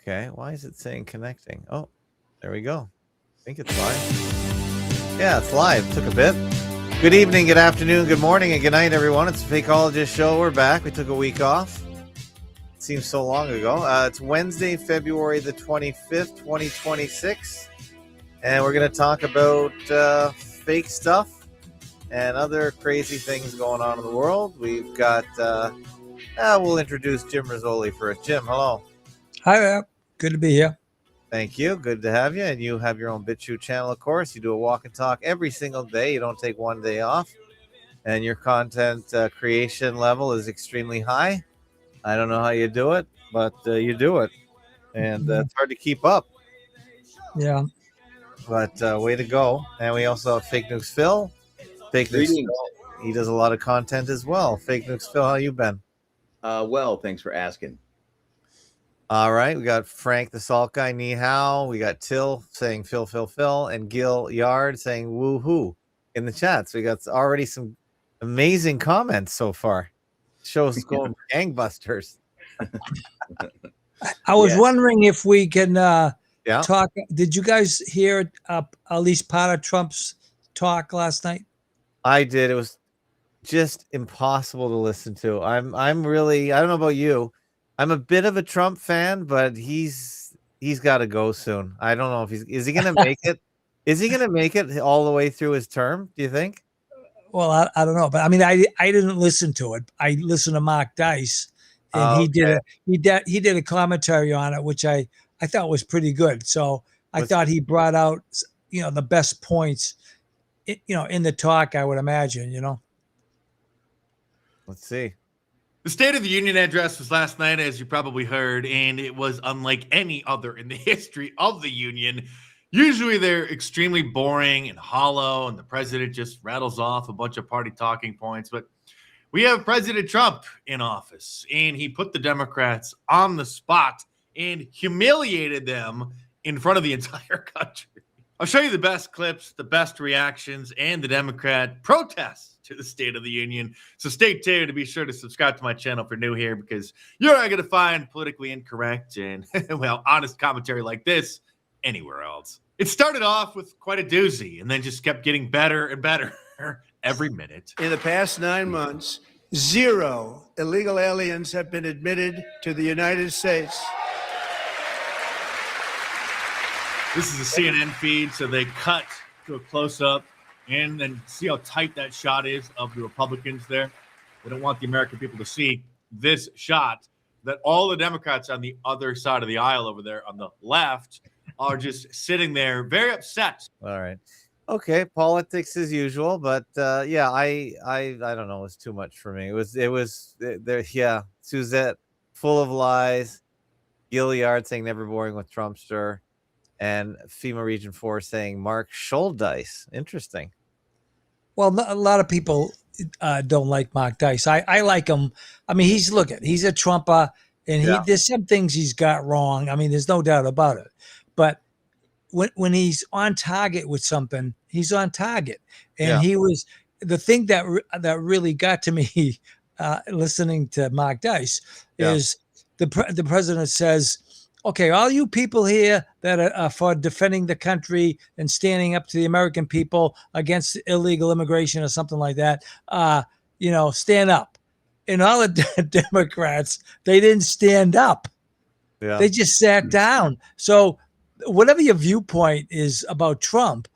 Okay, why is it saying connecting? Oh, there we go. I think it's live. Yeah, it's live. Took a bit. Good evening, good afternoon, good morning, and good night, everyone. It's the Fakeologist Show. We're back. We took a week off. It seems so long ago. It's Wednesday, February the 25th, 2026. And we're going to talk about fake stuff and other crazy things going on in the world. We've got, we'll introduce Jim Rizoli first. Jim, hello. Hi there. Good to be here. Thank you. Good to have you. And you have your own BitChute channel, of course. You do a walk and talk every single day. You don't take one day off. And your content creation level is extremely high. I don't know how you do it, but you do it. And it's hard to keep up. Yeah. But way to go. And we also have Fake Nukes Phil. Fake Nukes Phil. He does a lot of content as well. Fake Nukes Phil, how you been? Well, thanks for asking. All right, we got Frank the Salt Guy, ni hao. We got Till saying Phil, and Gil Yard saying woohoo in the chats. We got already some amazing comments so far. Show's going gangbusters. I was wondering if we can talk. Did you guys hear at least part of Trump's talk last night? I did. It was just impossible to listen to. I'm really, I don't know about you. I'm a bit of a Trump fan, but he's got to go soon. I don't know if is he going to make it? Is he going to make it all the way through his term? Do you think? Well, I don't know, but I mean, I didn't listen to it. I listened to Mark Dice, and he did a commentary on it, which I thought was pretty good. So I thought he brought out the best points, in the talk. I would imagine. Let's see. The State of the Union address was last night, as you probably heard, and it was unlike any other in the history of the Union. Usually they're extremely boring and hollow, and the president just rattles off a bunch of party talking points. But we have President Trump in office, and he put the Democrats on the spot and humiliated them in front of the entire country. I'll show you the best clips, the best reactions, and the Democrat protests to the State of the Union. So stay tuned to be sure to subscribe to my channel if you're new here, because you're not going to find politically incorrect and, well, honest commentary like this anywhere else. It started off with quite a doozy and then just kept getting better and better every minute. In the past 9 months, 0 illegal aliens have been admitted to the United States. This is a CNN feed, so they cut to a close-up and then see how tight that shot is of the Republicans there. They don't want the American people to see this shot, that all the Democrats on the other side of the aisle over there on the left are just sitting there very upset. All right. Okay, politics as usual, but I don't know, it was too much for me. It was there, Suzette full of lies, Gilliard saying never boring with Trumpster, and FEMA Region 4 saying Mark Schuldice. Interesting. Well, a lot of people don't like Mark Dice. I like him. I mean, he's a Trumper, and there's some things he's got wrong. I mean, there's no doubt about it. But when he's on target with something, he's on target. And he was the thing that really got to me listening to Mark Dice is the president says, okay, all you people here that are for defending the country and standing up to the American people against illegal immigration or something like that, stand up. And all the Democrats, they didn't stand up. Yeah. They just sat down. So whatever your viewpoint is about Trump,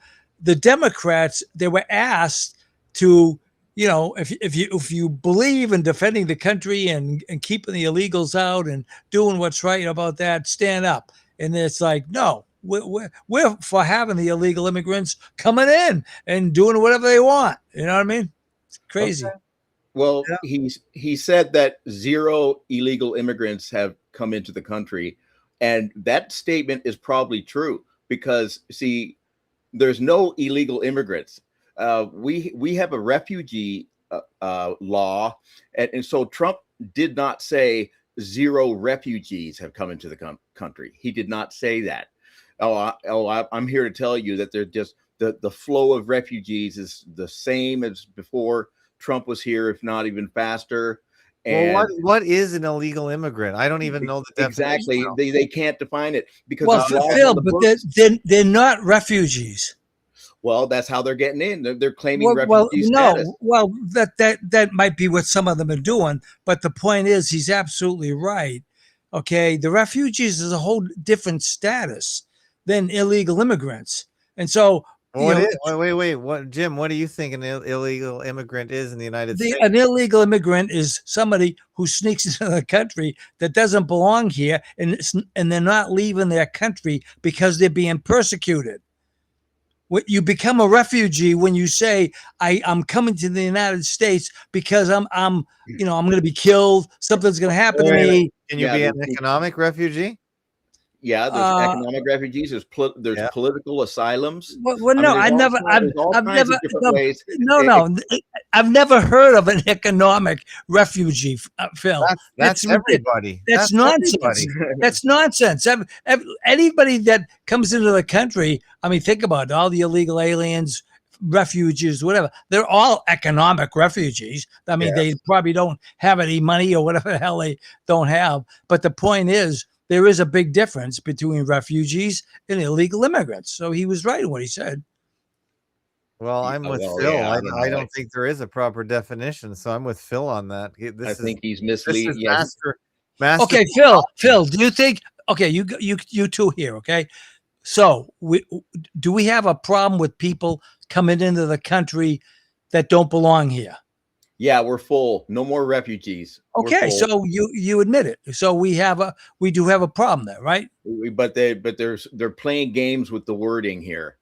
the Democrats, they were asked to, if you believe in defending the country and keeping the illegals out and doing what's right about that, stand up. And it's like, no, we're for having the illegal immigrants coming in and doing whatever they want. You know what I mean? It's crazy. Okay. Well, he said that 0 illegal immigrants have come into the country, and that statement is probably true because, see, there's no illegal immigrants. We have a refugee law, and so Trump did not say 0 refugees have come into the country. He did not say that. I'm here to tell you that they're just the flow of refugees is the same as before Trump was here, if not even faster. And Well, what is an illegal immigrant? I don't even know the definition. exactly, they can't define it because Well, there's laws Phil, on the but books. they're not refugees. Well, that's how they're getting in. They're claiming refugee No. status. Well, that might be what some of them are doing, but the point is, he's absolutely right. Okay, the refugees is a whole different status than illegal immigrants, and so Well, what is? Wait. What, Jim? What do you think an illegal immigrant is in the United States? an illegal immigrant is somebody who sneaks into the country that doesn't belong here, and they're not leaving their country because they're being persecuted. You become a refugee when you say, I'm coming to the United States because I'm going to be killed. Something's going to happen to me. Can you be an economic refugee? Yeah, there's economic refugees. There's political asylums. Well, no, I've never heard of an economic refugee, Phil. That's everybody. That's nonsense. Everybody. That's nonsense. Anybody that comes into the country, I mean, think about it, all the illegal aliens, refugees, whatever. They're all economic refugees. I mean, they probably don't have any money or whatever the hell they don't have. But the point is, there is a big difference between refugees and illegal immigrants. So he was right in what he said. Well, I'm with Phil. Yeah, I don't think there is a proper definition, so I'm with Phil on that. I think he's misleading. Master. Okay, Phil, do you think? Okay, you two here. Okay, so do we have a problem with people coming into the country that don't belong here? Yeah, we're full. No more refugees. Okay, so you admit it. So we do have a problem there, right? But they're playing games with the wording here.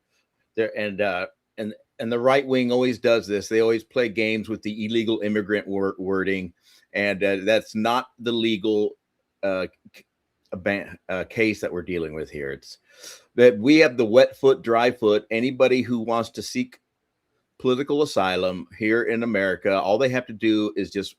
And the right wing always does this. They always play games with the illegal immigrant wording, and that's not the legal case that we're dealing with here. It's that we have the wet foot, dry foot. Anybody who wants to seek political asylum here in America, all they have to do is just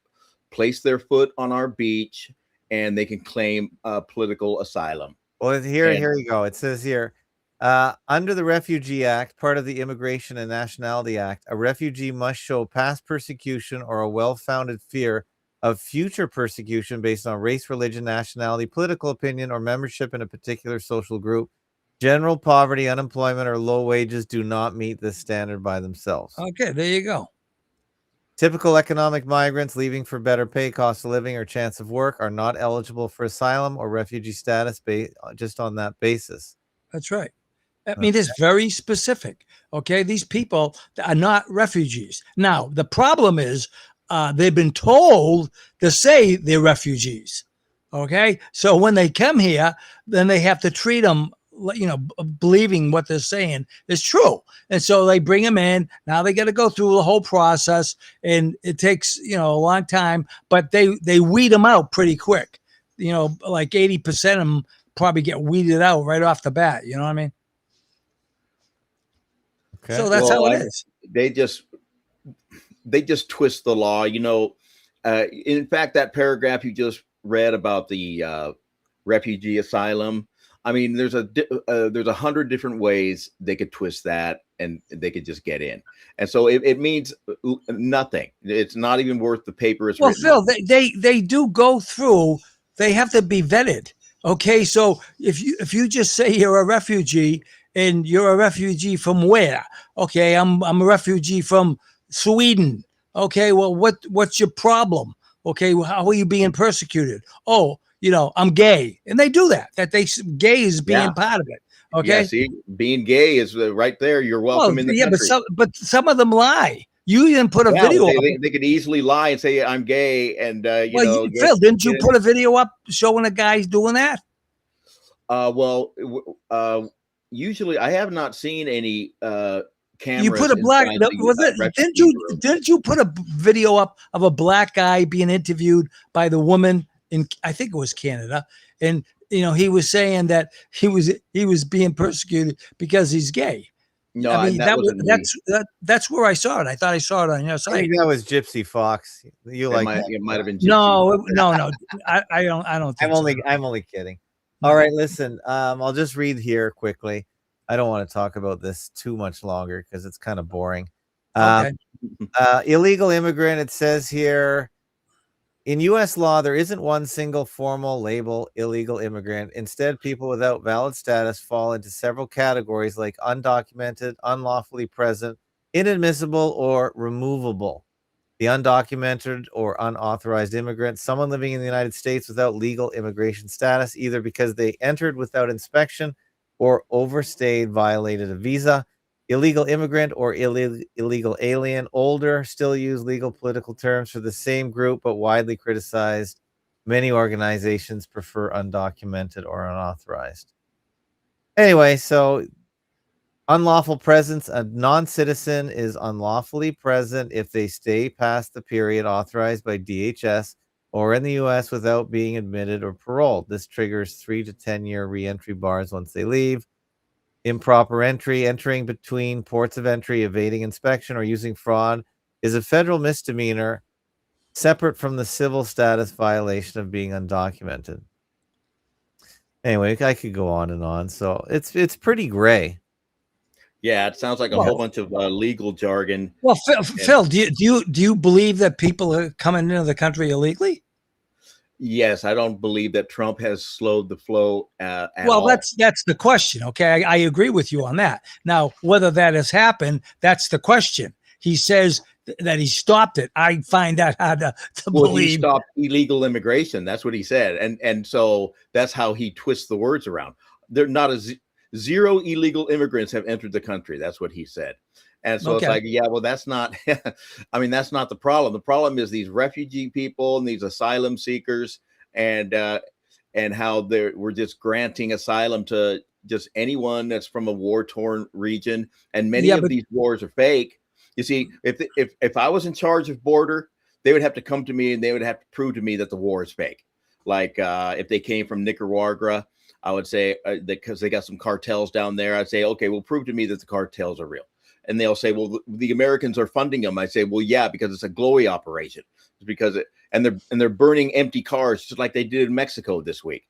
place their foot on our beach and they can claim political asylum. Well, here you go. It says here, under the Refugee Act, part of the Immigration and Nationality Act, a refugee must show past persecution or a well-founded fear of future persecution based on race, religion, nationality, political opinion, or membership in a particular social group. General poverty, unemployment, or low wages do not meet this standard by themselves. Okay, there you go. Typical economic migrants leaving for better pay, cost of living, or chance of work are not eligible for asylum or refugee status just on that basis. That's right. I mean, it's very specific. Okay, these people are not refugees. Now, the problem is they've been told to say they're refugees. Okay, so when they come here, then they have to treat them, believing what they're saying is true. And so they bring them in. Now they got to go through the whole process, and it takes, a long time, but they weed them out pretty quick. Like 80% of them probably get weeded out right off the bat. You know what I mean? Okay. So that's how it is. They just twist the law. In fact, that paragraph you just read about the refugee asylum, I mean, there's 100 different ways they could twist that, and they could just get in. And so it means nothing. It's not even worth the paper it's written. Phil, they do go through. They have to be vetted. Okay, so if you just say you're a refugee, and you're a refugee from where? Okay, I'm a refugee from Sweden. Okay, well, what's your problem? Okay, well, how are you being persecuted? Oh, I'm gay. And they do that. Gay is being part of it. Okay. Yeah, see, being gay is right there. You're welcome in the country. But some of them lie. You didn't put a video up. They could easily lie and say I'm gay. And, Phil, didn't you put a video up showing a guy doing that? Usually I have not seen any cameras. You put a black, didn't you put a video up of a black guy being interviewed by the woman I think it was Canada, and he was saying that he was being persecuted because he's gay. No, I mean that's where I saw it. I thought I saw it on your site. I think that was Gypsy Fox. It might have been Gypsy no. I don't think I'm only kidding. All right, listen. I'll just read here quickly. I don't want to talk about this too much longer because it's kind of boring. Illegal immigrant. It says here. In U.S. law, there isn't one single formal label illegal immigrant. Instead, people without valid status fall into several categories like undocumented, unlawfully present, inadmissible, or removable. The undocumented or unauthorized immigrant, someone living in the United States without legal immigration status, either because they entered without inspection or overstayed, violated a visa. Illegal immigrant or illegal alien, older, still use legal political terms for the same group, but widely criticized. Many organizations prefer undocumented or unauthorized. Anyway, so unlawful presence, a non-citizen is unlawfully present if they stay past the period authorized by DHS or in the U.S. without being admitted or paroled. This triggers 3 to 10-year reentry bars once they leave. Improper entry, entering between ports of entry, evading inspection, or using fraud is a federal misdemeanor separate from the civil status violation of being undocumented. Anyway, I could go on and on. So it's pretty gray. Yeah, it sounds like a whole bunch of legal jargon. Well, Phil, do you believe that people are coming into the country illegally? Yes, I don't believe that Trump has slowed the flow at well, all. That's the question. Okay, I agree with you on that. Now, whether that has happened, that's the question. He says that he stopped it. I find that hard to believe. He stopped illegal immigration. That's what he said, and so that's how he twists the words around. They're not zero illegal immigrants have entered the country. That's what he said. And so It's like, yeah, well, that's not, I mean, that's not the problem. The problem is these refugee people and these asylum seekers and how we're just granting asylum to just anyone that's from a war-torn region. And many of these wars are fake. You see, if I was in charge of border, they would have to come to me and they would have to prove to me that the war is fake. Like if they came from Nicaragua, I would say because they got some cartels down there, I'd say, okay, well, prove to me that the cartels are real. And they'll say, well, the Americans are funding them. I say, well, yeah, because it's a glowy operation. It's because they're burning empty cars just like they did in Mexico this week.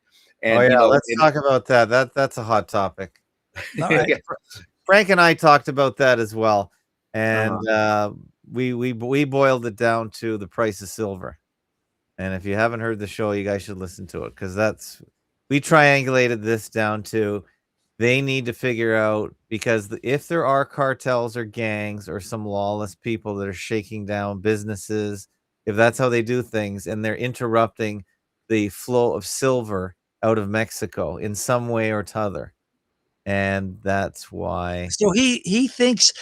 And let's talk about that. That's a hot topic. Right. Frank and I talked about that as well, and we boiled it down to the price of silver. And if you haven't heard the show, you guys should listen to it because we triangulated this down to. They need to figure out, because if there are cartels or gangs or some lawless people that are shaking down businesses, if that's how they do things, and they're interrupting the flow of silver out of Mexico in some way or t'other. And that's why. So he thinks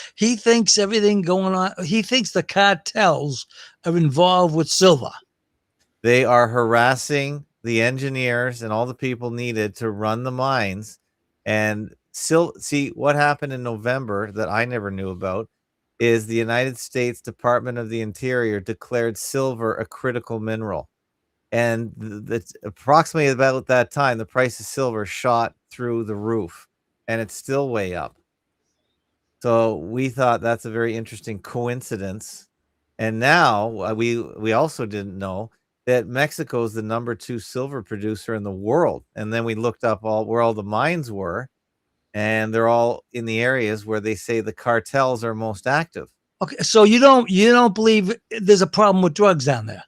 everything going on. He thinks the cartels are involved with silver. They are harassing the engineers and all the people needed to run the mines. And still, see what happened in November that I never knew about is the United States Department of the Interior declared silver a critical mineral. And that's approximately about that time, the price of silver shot through the roof, and it's still way up. So we thought that's a very interesting coincidence. And now we also didn't know that Mexico is the number 2 silver producer in the world. And then we looked up where all the mines were, and they're all in the areas where they say the cartels are most active. Okay, so you don't believe there's a problem with drugs down there?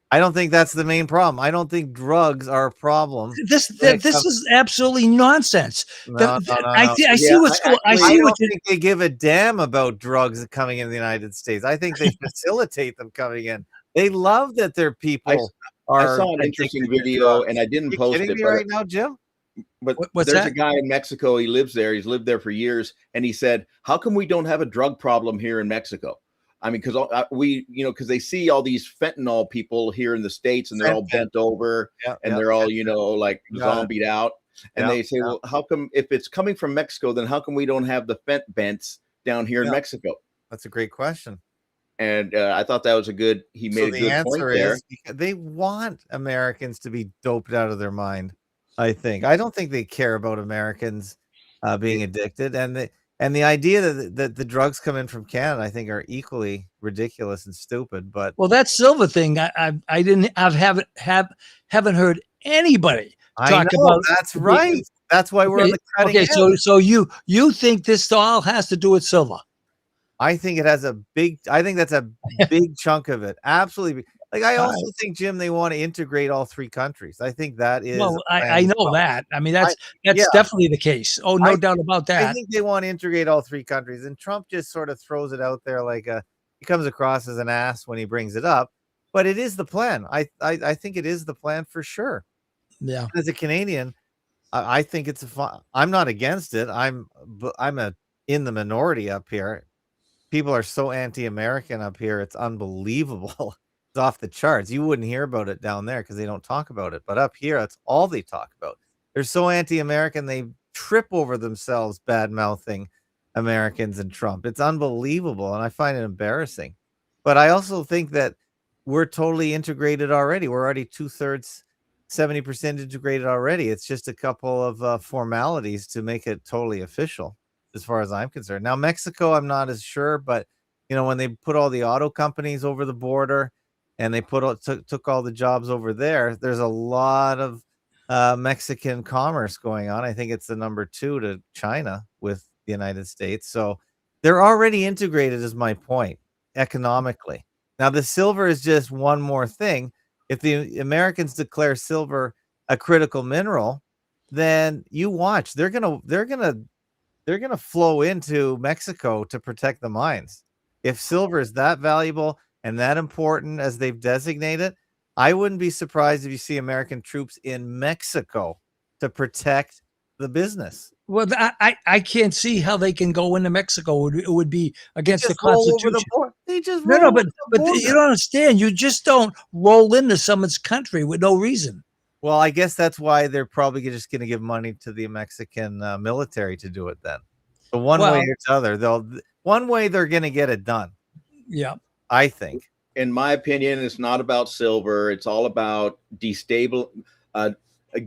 I don't think that's the main problem. I don't think drugs are a problem. This is absolutely nonsense. No. I see what's going. I don't think they give a damn about drugs coming in the United States. I think they facilitate them coming in. They love that their people I saw an interesting video, and I didn't post it right now, Jim. But there's a guy in Mexico. He lives there. He's lived there for years, and he said, "How come we don't have a drug problem here in Mexico?" I mean, because because they see all these fentanyl people here in the States, and they're all bent over, and they're all like zombied out, and they say, "Well, how come if it's coming from Mexico, then how come we don't have the fent bents down here in Mexico?" That's a great question. And I thought that was he made a good point there. They want Americans to be doped out of their mind. I don't think they care about Americans being addicted, and the idea that the drugs come in from Canada, I think, are equally ridiculous and stupid. But that silver thing, haven't heard anybody talk about. That's right. That's why we're on the cutting edge. So you think this all has to do with silver? I think that's a big chunk of it. Absolutely. Like, I also think, Jim, they want to integrate all three countries. I think that is Well, a plan I as know well. that. I mean, I yeah, that's definitely the case. Oh, no doubt about I that. think they want to integrate all three countries, and Trump just sort of throws it out there like he comes across as an ass when he brings it up, but it is the plan. I think it is the plan for sure. Yeah. As a Canadian, I think it's I'm not against it. I'm in the minority up here. People are so anti-American up here. It's unbelievable. It's off the charts. You wouldn't hear about it down there because they don't talk about it. But up here, that's all they talk about. They're so anti-American, they trip over themselves bad-mouthing Americans and Trump. It's unbelievable, and I find it embarrassing. But I also think that we're totally integrated already. We're already 2/3, 70% integrated already. It's just a couple of formalities to make it totally official, as far as I'm concerned. Now, Mexico, I'm not as sure, but when they put all the auto companies over the border and they took all the jobs over there, there's a lot of Mexican commerce going on. I think it's the number 2 to China with the United States. So they're already integrated, is my point, economically. Now, the silver is just one more thing. If the Americans declare silver a critical mineral, then you watch. They're gonna flow into Mexico to protect the mines. If silver is that valuable and that important as they've designated, I wouldn't be surprised if you see American troops in Mexico to protect the business. Well, I can't see how they can go into Mexico. It would be They against the just roll over the Constitution. border. They just No, roll over but the you border. don't understand. You just don't roll into someone's country with no reason. Well, I guess that's why they're probably just going to give money to the Mexican military to do it then. So one way Well, or the other, one way they're going to get it done. yeah. I think. In my opinion, it's not about silver. It's all about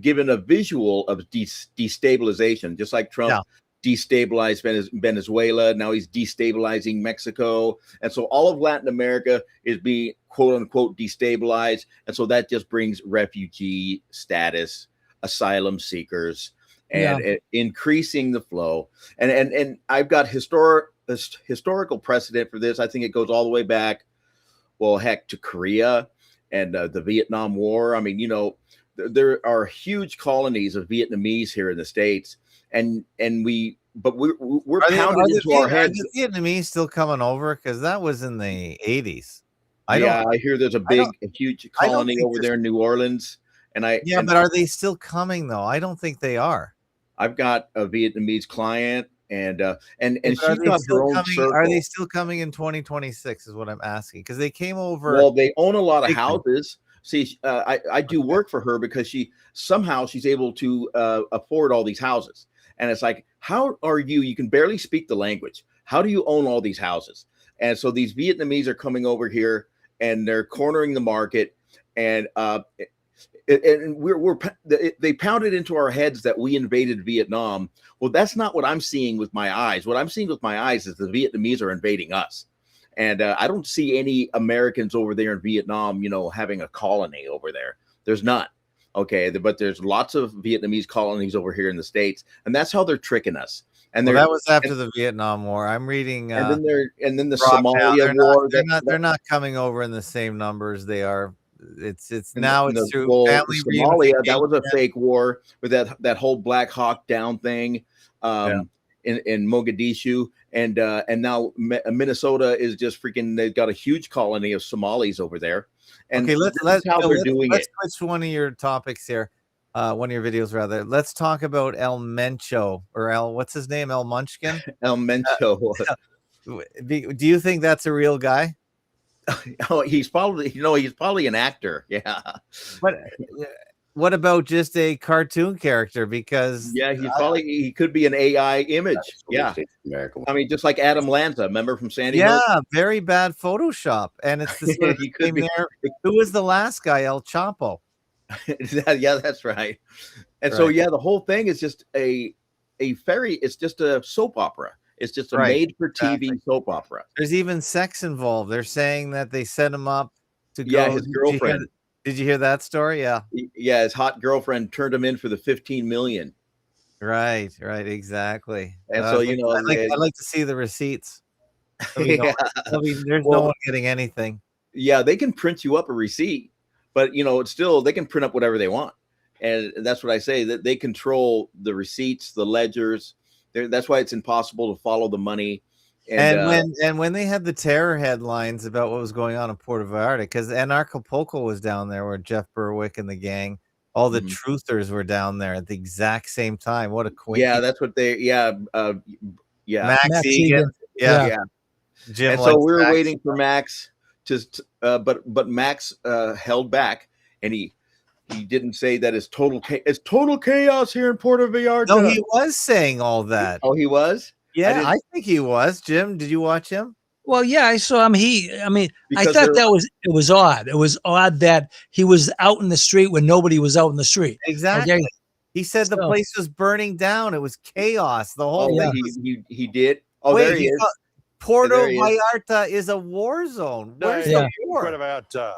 given a visual of destabilization, just like Trump destabilized Venezuela. Now he's destabilizing Mexico. And so all of Latin America is being quote unquote destabilized. And so that just brings refugee status, asylum seekers, and increasing the flow. And I've got historical precedent for this. I think it goes all the way back, well, heck, to Korea and the Vietnam War. I mean, there are huge colonies of Vietnamese here in the States, and we're pounded into our heads. Are the Vietnamese still coming over? Because that was in the 80s. I hear there's a huge colony over there in New Orleans, but are they still coming though? I don't think they are. I've got a Vietnamese client, and she's got her own circle. Are they still coming in 2026? Is what I'm asking, because they came over. Well, they own a lot of houses. See, I do work for her because she's able to afford all these houses. And it's like, how are you can barely speak the language. How do you own all these houses? And so these Vietnamese are coming over here and they're cornering the market. And they pounded into our heads that we invaded Vietnam. Well, that's not what I'm seeing with my eyes. What I'm seeing with my eyes is the Vietnamese are invading us. And I don't see any Americans over there in Vietnam, having a colony over there. There's none. Okay. But there's lots of Vietnamese colonies over here in the States. And that's how they're tricking us. And that was after the Vietnam War. I'm reading. And then the Somalia War. They're not coming over in the same numbers they are. It's through family Somalia. That was a fake war with that whole Black Hawk Down thing. In Mogadishu, and now Minnesota is just freaking. They've got a huge colony of Somalis over there. And okay, let's switch one of your topics here, one of your videos rather. Let's talk about El Mencho or what's his name? El Munchkin. El Mencho. Do you think that's a real guy? Oh, he's probably an actor. Yeah, but. What about just a cartoon character? Because he could be an AI image. Yeah, I mean, just like Adam Lanza, remember from Sandy Hook? Yeah, very bad Photoshop, and it's the sort of thing there. Who was the last guy? El Chapo. Yeah, that's right. And so the whole thing is just it's just a soap opera. It's just a made-for-TV soap opera. There's even sex involved. They're saying that they set him up to go. His girlfriend. Did you hear that story? Yeah. Yeah, his hot girlfriend turned him in for the $15 million. Right, exactly. And so I'd like to see the receipts. There's no one getting anything. yeah, they can print you up a receipt, but it's still they can print up whatever they want, and that's what I say, that they control the receipts, the ledgers. That's why it's impossible to follow the money. And when they had the terror headlines about what was going on in Puerto Vallarta, because Anarchapulco was down there where Jeff Berwick and the gang, all the truthers were down there at the exact same time. What a coincidence! Yeah, that's what they. Yeah, Max Egan. Yeah. Jim, and so we were waiting for Max but Max held back, and he didn't say that it's total chaos here in Puerto Vallarta. No, he was saying all that. Oh, he was? Yeah, I think he was. Jim, did you watch him? Well, yeah, I saw him. I thought it was odd. It was odd that he was out in the street when nobody was out in the street. Exactly. Okay? He said the place was burning down. It was chaos. The whole thing. He did. Oh, wait, there he is. Puerto Vallarta is a war zone. Where's the war? Puerto Vallarta.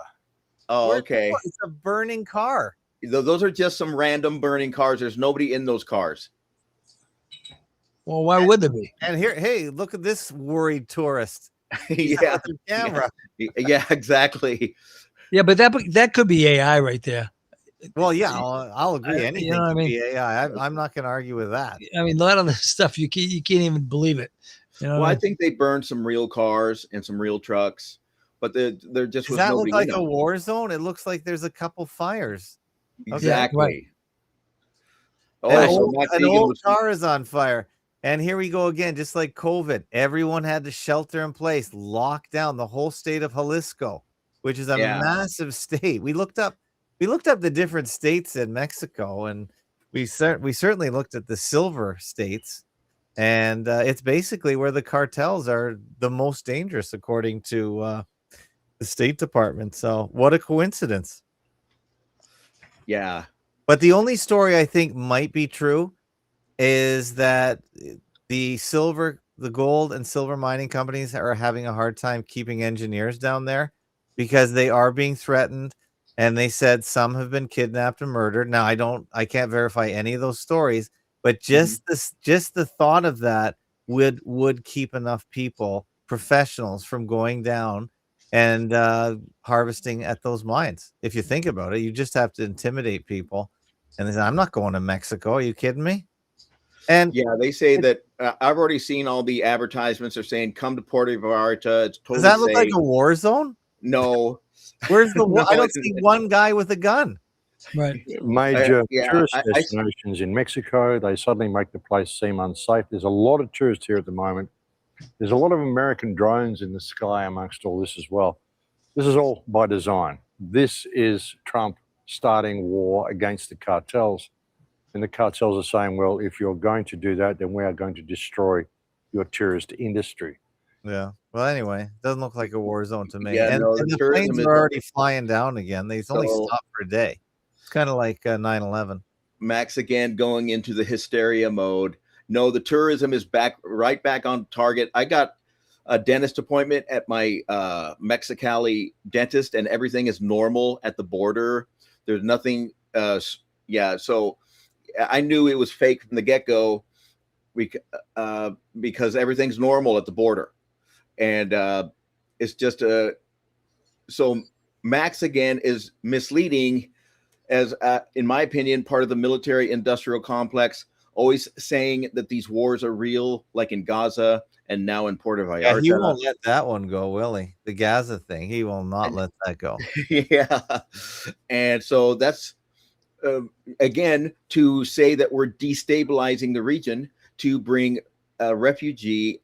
Oh, okay. It's a burning car. Those are just some random burning cars. There's nobody in those cars. Well, why would there be? And here, hey, look at this worried tourist. Yeah, camera. Yeah, exactly. Yeah, but that could be AI right there. Well, yeah, I'll agree. Anything could be AI. I'm not going to argue with that. I mean, a lot of this stuff you can't even believe it. I think they burned some real cars and some real trucks, but they're just. Does that look like a war zone? It looks like there's a couple fires. Exactly. Okay. Right. An old car is on fire. And here we go again, just like COVID. Everyone had to shelter in place, lock down the whole state of Jalisco, which is a massive state. We looked up the different states in Mexico, and we certainly looked at the silver states, and it's basically where the cartels are the most dangerous, according to the State Department. So what a coincidence. Yeah. But the only story I think might be true is that the gold and silver mining companies are having a hard time keeping engineers down there because they are being threatened, and they said some have been kidnapped and murdered. Now I can't verify any of those stories, but just the thought of that would keep enough people, professionals, from going down and harvesting at those mines. If you think about it, you just have to intimidate people. And they say, I'm not going to Mexico. Are you kidding me? And yeah, they say that I've already seen all the advertisements are saying, come to Puerto Vallarta. It's totally does that look safe. like a war zone? No. Where's the war? I don't see one guy with a gun. Right. Major tourist destinations in Mexico, they suddenly make the place seem unsafe. There's a lot of tourists here at the moment. There's a lot of American drones in the sky amongst all this as well. This is all by design. This is Trump starting war against the cartels. And the cartels are saying, well, if you're going to do that, then we are going to destroy your tourist industry. Yeah. Well, anyway, doesn't look like a war zone to me. Yeah, and the planes are already flying down again. They only stopped for a day. It's kind of like 9/11. Max again going into the hysteria mode. No, the tourism is right back on target. I got a dentist appointment at my Mexicali dentist, and everything is normal at the border. There's nothing. So I knew it was fake from the get-go because everything's normal at the border. And it's just so Max again is misleading as, in my opinion, part of the military industrial complex, always saying that these wars are real, like in Gaza and now in Puerto Vallarta. Yeah, he won't let that one go, will he? The Gaza thing, he will not let that go. Yeah. And so that's, again, to say that we're destabilizing the region to bring refugee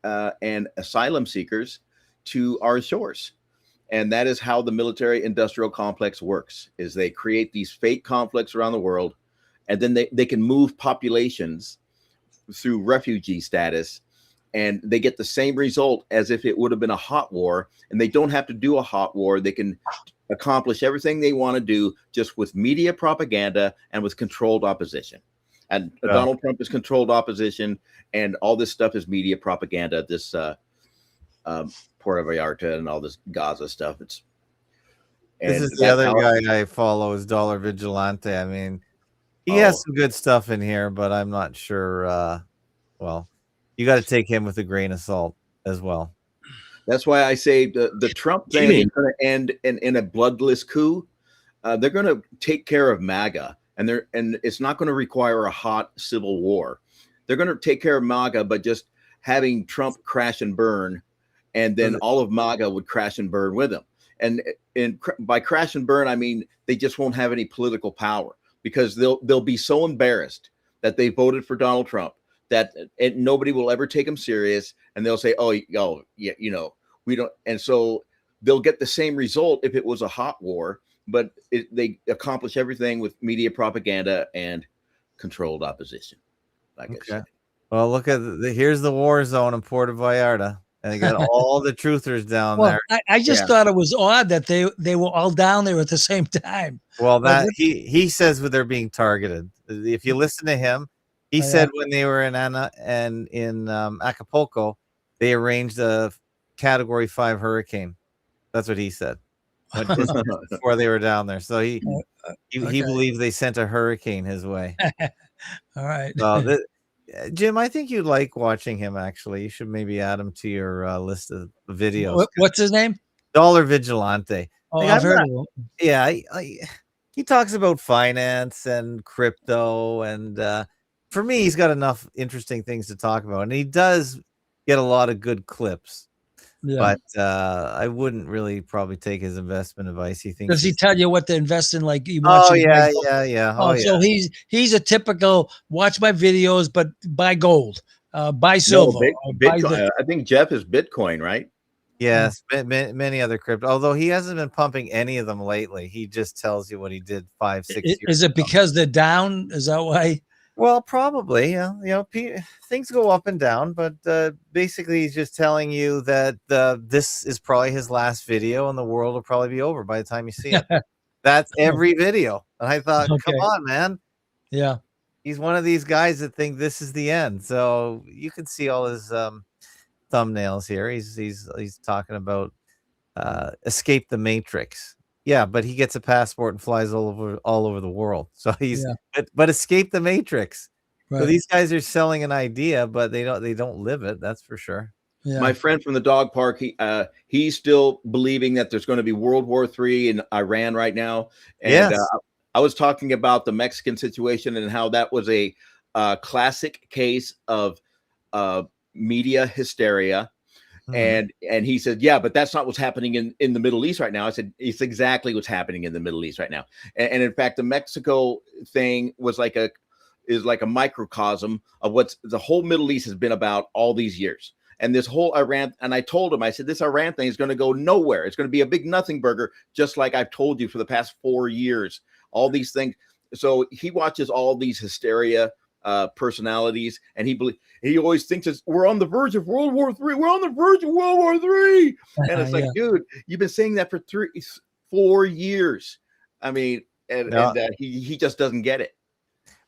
and asylum seekers to our shores. And that is how the military industrial complex works, is they create these fake conflicts around the world, and then they can move populations through refugee status, and they get the same result as if it would have been a hot war. And they don't have to do a hot war. They can accomplish everything they want to do just with media propaganda and with controlled opposition. And Donald Trump is controlled opposition, and all this stuff is media propaganda. This Puerto Vallarta and all this Gaza stuff. This is the other guy I follow, is Dollar Vigilante. I mean, he has some good stuff in here, but I'm not sure. Well, you got to take him with a grain of salt as well. That's why I say the Trump thing is going to end in a bloodless coup. They're going to take care of MAGA, and it's not going to require a hot civil war. They're going to take care of MAGA, but just having Trump crash and burn, and then all of MAGA would crash and burn with him. And by crash and burn, I mean they just won't have any political power, because they'll be so embarrassed that they voted for Donald Trump that nobody will ever take them serious, and they'll say, oh yeah, we don't. And so they'll get the same result if it was a hot war, but they accomplish everything with media propaganda and controlled opposition. Like I said. Well, look at here's the war zone in Puerto Vallarta, and they got all the truthers down there. I just thought it was odd that they were all down there at the same time. Well, that he says they're being targeted. If you listen to him, he said when they were in Acapulco, they arranged a Category 5 hurricane. That's what he said before they were down there. So he believes they sent a hurricane his way. All right. Jim, I think you'd like watching him. Actually, you should maybe add him to your list of videos. What's his name? Dollar Vigilante. Oh, I've heard of him. Yeah, he talks about finance and crypto, and for me, he's got enough interesting things to talk about, and he does get a lot of good clips. Yeah. But I wouldn't really probably take his investment advice. Does he tell you what to invest in? Like yeah. So he's a typical watch my videos, but buy gold, buy silver. No, Bitcoin. I think Jeff is Bitcoin, right? Yes, many other crypto. Although he hasn't been pumping any of them lately. He just tells you what he did 5-6 years ago. Is it because they're down? Is that why? Well, probably. Things go up and down, but basically he's just telling you that this is probably his last video, and the world will probably be over by the time you see it. That's every video. And I thought, come on, man. Yeah. He's one of these guys that think this is the end. So you can see all his thumbnails here. He's talking about escape the Matrix. Yeah, but he gets a passport and flies all over the world. So but escape the Matrix. Right. So these guys are selling an idea, but they don't live it. That's for sure. Yeah. My friend from the dog park, he's still believing that there's going to be World War III in Iran right now. And I was talking about the Mexican situation and how that was a classic case of media hysteria. And he said, yeah, but that's not what's happening in the Middle East right now. I said, it's exactly what's happening in the Middle East right now. And in fact, the Mexico thing was like a microcosm of what the whole Middle East has been about all these years. And this whole Iran, and I told him, I said, this Iran thing is going to go nowhere. It's going to be a big nothing burger, just like I've told you for the past 4 years, all these things. So he watches all these hysteria personalities, and he always thinks we're on the verge of World War III. We're on the verge of World War III. And it's like, dude, you've been saying that for 4 years. I mean, and he just doesn't get it.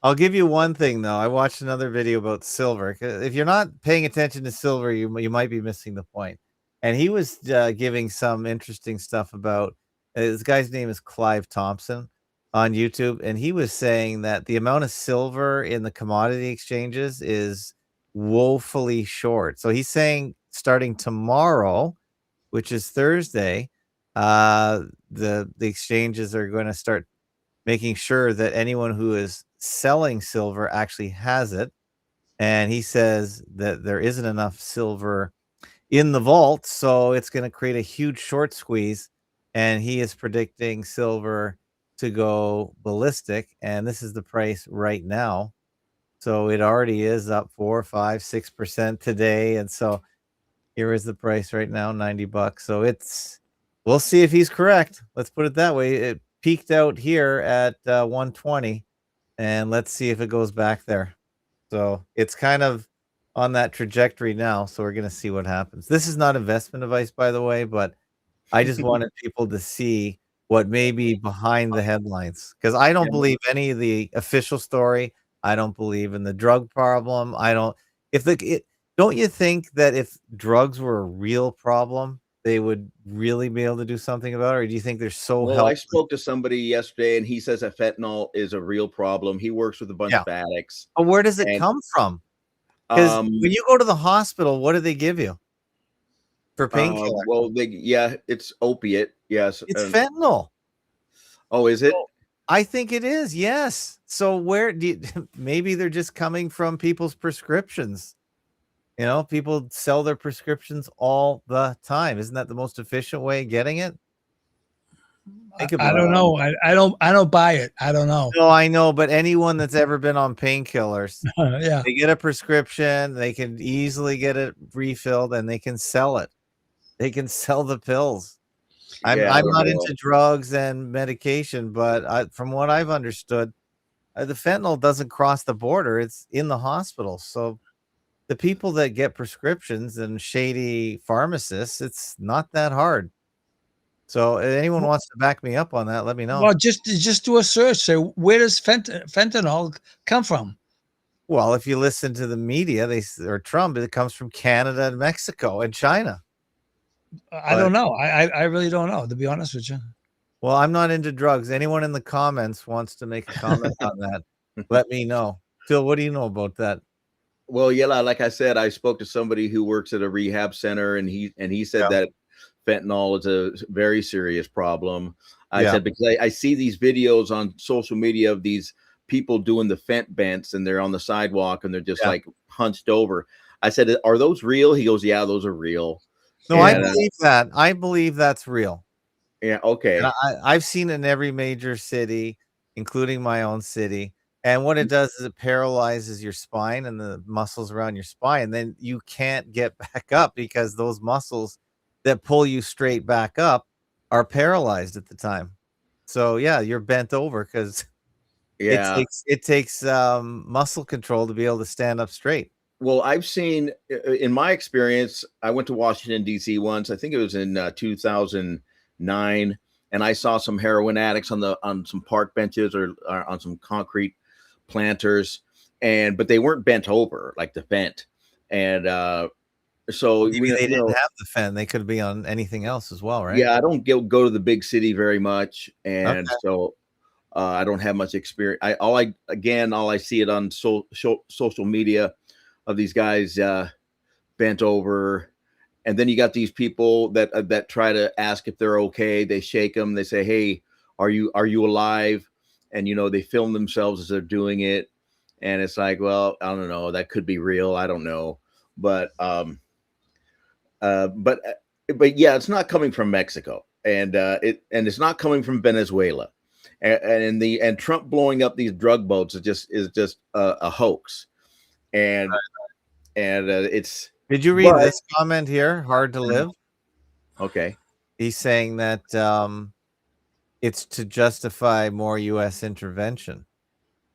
I'll give you one thing though. I watched another video about silver. If you're not paying attention to silver, you might be missing the point. And he was giving some interesting stuff about this guy's name is Clive Thompson on YouTube, and he was saying that the amount of silver in the commodity exchanges is woefully short. So he's saying starting tomorrow, which is Thursday, the exchanges are going to start making sure that anyone who is selling silver actually has it. And he says that there isn't enough silver in the vault, so it's going to create a huge short squeeze. And he is predicting silver to go ballistic, and this is the price right now. So it already is up 4, 5, 6% today, and so here is the price right now, $90. So we'll see if he's correct. Let's put it that way. It peaked out here at 120, and let's see if it goes back there. So it's kind of on that trajectory now. So we're going to see what happens. This is not investment advice, by the way, but I just wanted people to see what may be behind the headlines, because I don't believe any of the official story. I don't believe in the drug problem. Don't you think that if drugs were a real problem, they would really be able to do something about it? Or do you think they're so helpless? I spoke to somebody yesterday, and he says that fentanyl is a real problem. He works with a bunch of addicts. But where does it come from? Because when you go to the hospital, what do they give you? for painkiller. Well, it's opiate. Yes, It's fentanyl. Oh, is it? I think it is. Yes. So where do you, maybe they're just coming from people's prescriptions. You know, people sell their prescriptions all the time. Isn't that the most efficient way of getting it? I don't know. I don't buy it. I don't know. No, I know, but anyone that's ever been on painkillers, yeah, they get a prescription, they can easily get it refilled, and they can sell it. They can sell the pills. I'm not into drugs and medication, but from what I've understood, the fentanyl doesn't cross the border. It's in the hospital. So the people that get prescriptions and shady pharmacists, it's not that hard. So if anyone wants to back me up on that, let me know. Well, just do a search. Say, where does fentanyl come from? Well, if you listen to the media, or Trump, it comes from Canada and Mexico and China. I don't know. I really don't know, to be honest with you. Well, I'm not into drugs. Anyone in the comments wants to make a comment on that, let me know. Phil, what do you know about that? Well, yeah, like I said, I spoke to somebody who works at a rehab center, and he said that fentanyl is a very serious problem. I said, because I see these videos on social media of these people doing the fent bents, and they're on the sidewalk and they're just like hunched over. I said, are those real? He goes, yeah, those are real. No, I believe that. I believe that's real. Yeah. Okay. And I've seen it in every major city, including my own city. And what it does is it paralyzes your spine and the muscles around your spine. And then you can't get back up because those muscles that pull you straight back up are paralyzed at the time. So yeah, you're bent over because it takes muscle control to be able to stand up straight. Well, I've seen, in my experience, I went to Washington, D.C. once. I think it was in 2009, and I saw some heroin addicts on some park benches or on some concrete planters, but they weren't bent over like the fent. And so maybe they didn't have the fent. They could be on anything else as well, right? Yeah, I don't go to the big city very much, and so I don't have much experience. All I see it on social media of these guys bent over, and then you got these people that try to ask if they're okay. They shake them. They say, "Hey, are you alive?" And they film themselves as they're doing it, and it's like, well, I don't know. That could be real. I don't know, but yeah, it's not coming from Mexico, and it's not coming from Venezuela, and Trump blowing up these drug boats is just a hoax. And it's. Did you read this comment here? Hard to live. Okay. He's saying that it's to justify more U.S. intervention,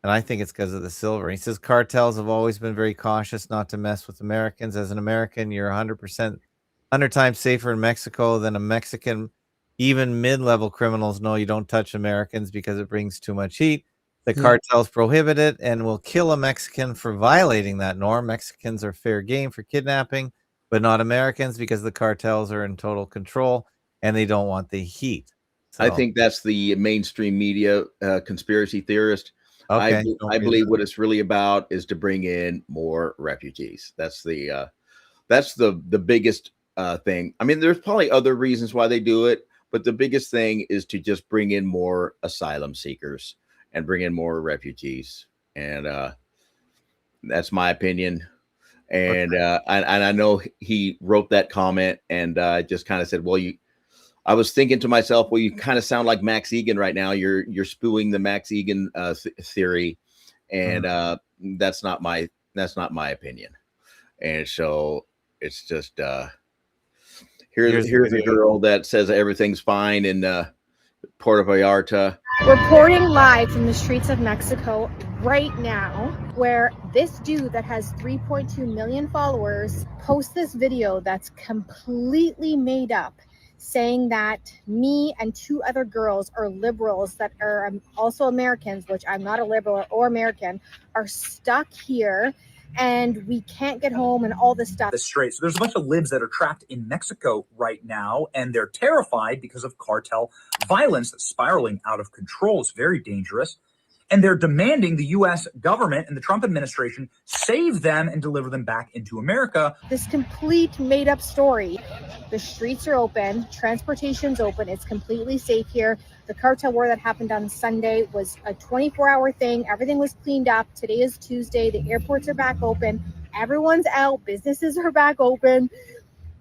and I think it's because of the silver. He says cartels have always been very cautious not to mess with Americans. As an American, you're 100 times safer in Mexico than a Mexican. Even mid-level criminals know you don't touch Americans because it brings too much heat. The cartels prohibit it and will kill a Mexican for violating that norm. Mexicans are fair game for kidnapping, but not Americans because the cartels are in total control and they don't want the heat. So, I think that's the mainstream media conspiracy theorist. Okay, I believe what it's really about is to bring in more refugees. That's the biggest thing. I mean, there's probably other reasons why they do it, but the biggest thing is to just bring in more asylum seekers and bring in more refugees. And that's my opinion. And I know he wrote that comment, and just kind of said, well, I was thinking to myself, well, you kind of sound like Max Egan right now. You're spewing the Max Egan theory, and that's not my opinion. And so it's just here's a girl that says everything's fine in Puerto Vallarta. Reporting live from the streets of Mexico right now, where this dude that has 3.2 million followers posts this video that's completely made up, saying that me and two other girls are liberals that are also Americans, which I'm not a liberal or American, are stuck here and we can't get home and all this stuff. So there's a bunch of libs that are trapped in Mexico right now, and they're terrified because of cartel violence that's spiraling out of control. It's very dangerous. And they're demanding the U.S. government and the Trump administration save them and deliver them back into America. This complete made-up story The streets are open, transportation's open, it's completely safe here. The cartel war that happened on Sunday was a 24-hour thing. Everything was cleaned up. Today is Tuesday. The airports are back open. Everyone's out. Businesses are back open.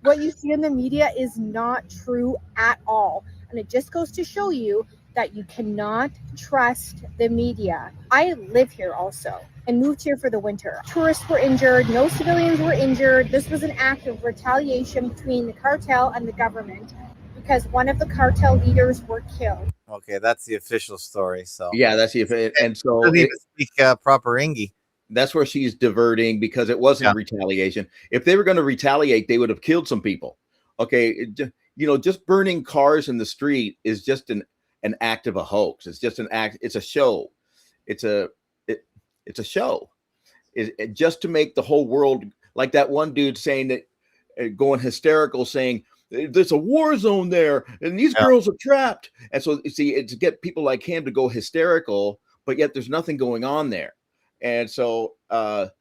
What you see in the media is not true at all. And it just goes to show you that you cannot trust the media. I live here also and moved here for the winter. Tourists were injured. No civilians were injured. This was an act of retaliation between the cartel and the government because one of the cartel leaders were killed. Okay, that's the official story. So yeah, that's the and so doesn't even speak proper Ingy. That's where she's diverting because it wasn't retaliation. If they were going to retaliate, they would have killed some people. Okay, just burning cars in the street is just an act of a hoax. It's just an act. It's a show. It's a show. It just to make the whole world, like that one dude saying that, going hysterical, saying there's a war zone there and these girls are trapped. And so you see, it's to get people like him to go hysterical, but yet there's nothing going on there. And so, but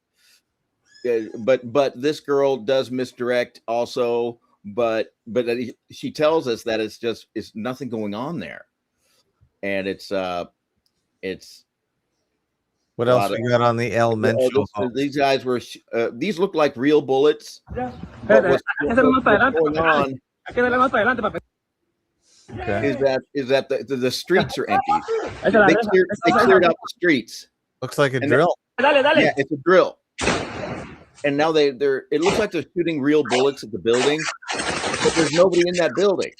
this girl does misdirect also, but she tells us that it's nothing going on there. And it's what else we got on the elemental? These guys were these look like real bullets. What's going on is that the streets are empty. They cleared out the streets. Looks like a drill. Yeah, it's a drill. And now they're it looks like they're shooting real bullets at the building, but there's nobody in that building.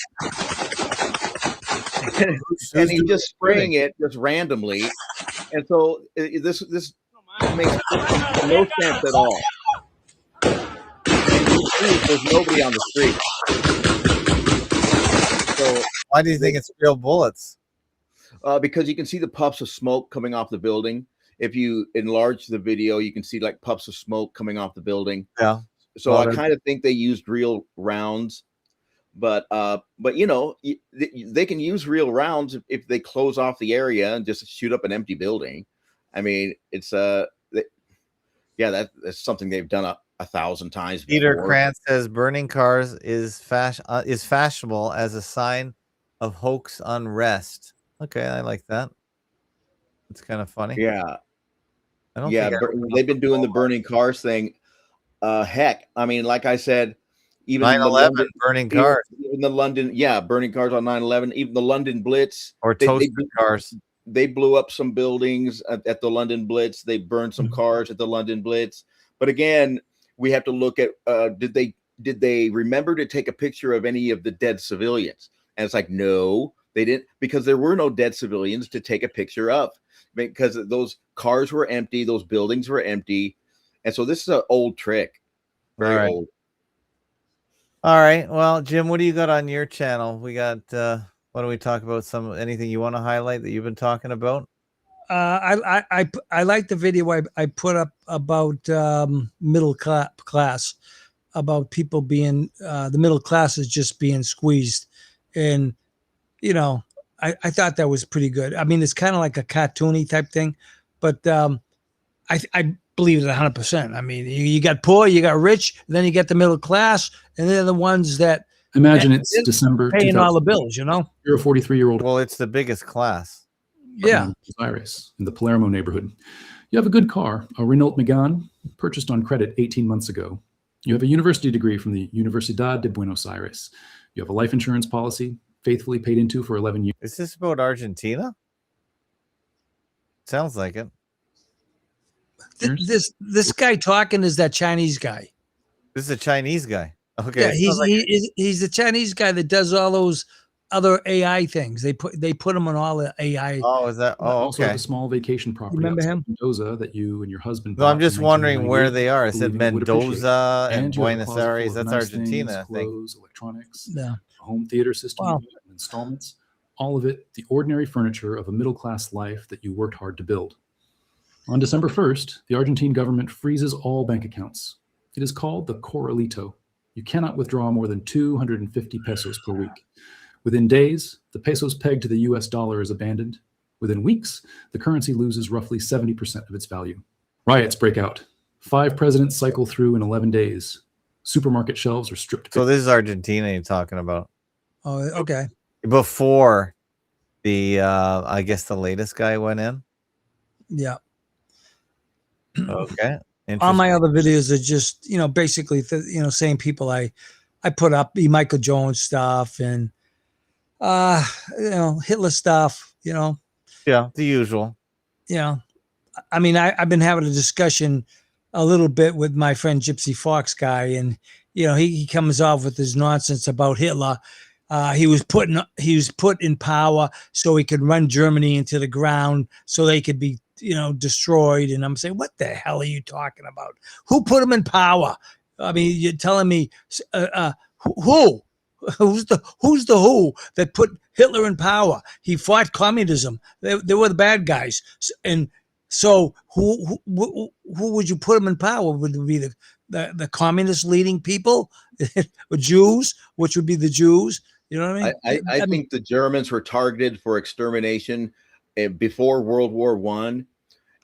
And he's just spraying it just randomly. And so this makes no sense at all. There's nobody on the street. So why do you think it's real bullets? Because you can see the puffs of smoke coming off the building. If you enlarge the video, you can see like puffs of smoke coming off the building. Yeah. So I kind of think they used real rounds, but they can use real rounds if they close off the area and just shoot up an empty building. I mean, it's that's something they've done 1,000 times before. Peter Krantz says burning cars is fashionable as a sign of hoax unrest. Okay, I like that. It's kind of funny. Yeah. They've been doing the burning cars thing. Heck, I mean, like I said, even 9/11 burning cars. Even the London, burning cars on 9/11. Even the London Blitz or toasted cars. They blew up some buildings at the London Blitz. They burned some cars at the London Blitz. But again, we have to look at did they remember to take a picture of any of the dead civilians? And it's like, no, they didn't, because there were no dead civilians to take a picture of, because those cars were empty, those buildings were empty. And so this is an old trick. Very old. All right. Well, Jim, what do you got on your channel? We got what do we talk about? Anything you want to highlight that you've been talking about? I like the video I put up about middle class, about people being the middle class is just being squeezed, and I thought that was pretty good. I mean, it's kind of like a cartoony type thing, but I believe it 100%. I mean, you got poor, you got rich, and then you get the middle class, and they're the ones that imagine it's December paying all the bills. You're a 43-year-old. Well, it's the biggest class. Yeah, Iris in the Palermo neighborhood. You have a good car, a Renault Megane, purchased on credit 18 months ago. You have a university degree from the Universidad de Buenos Aires. You have a life insurance policy, faithfully paid into for 11 years. Is this about Argentina? Sounds like it. This guy talking is that Chinese guy. This is a Chinese guy. Okay. Yeah, he's the Chinese guy that does all those other AI things. They put him on all the AI. Oh, is that? Oh, also okay. the small vacation property. Remember him? Mendoza that you and your husband. No, I'm just wondering where they are. It said believing you would Mendoza and And you have a Buenos closet full Aires. of That's nice Argentina, things, I think. clothes, electronics, Yeah. a home theater system, Wow. and installments. All of it, the ordinary furniture of a middle-class life that you worked hard to build. On December 1st, the Argentine government freezes all bank accounts. It is called the Corralito. You cannot withdraw more than 250 pesos per week. Within days, the peso's peg to the US dollar is abandoned. Within weeks, the currency loses roughly 70% of its value. Riots break out. 5 presidents cycle through in 11 days. Supermarket shelves are stripped. So this is Argentina you're talking about. Oh, okay. Before the, I guess the latest guy went in. Yeah. Okay. All my other videos are just, basically, same people I put up, Michael Jones stuff and, Hitler stuff, Yeah, the usual. I mean, I've been having a discussion a little bit with my friend Gypsy Fox guy, and he comes off with his nonsense about Hitler. He was put in power so he could run Germany into the ground so they could be destroyed. And I'm saying, what the hell are you talking about? Who put him in power? I mean, you're telling me who? Who's the who that put Hitler in power? He fought communism. They were the bad guys. And so who would you put him in power? Would it be the communist leading people, or Jews, which would be the Jews? You know what I mean? I think the Germans were targeted for extermination before World War I,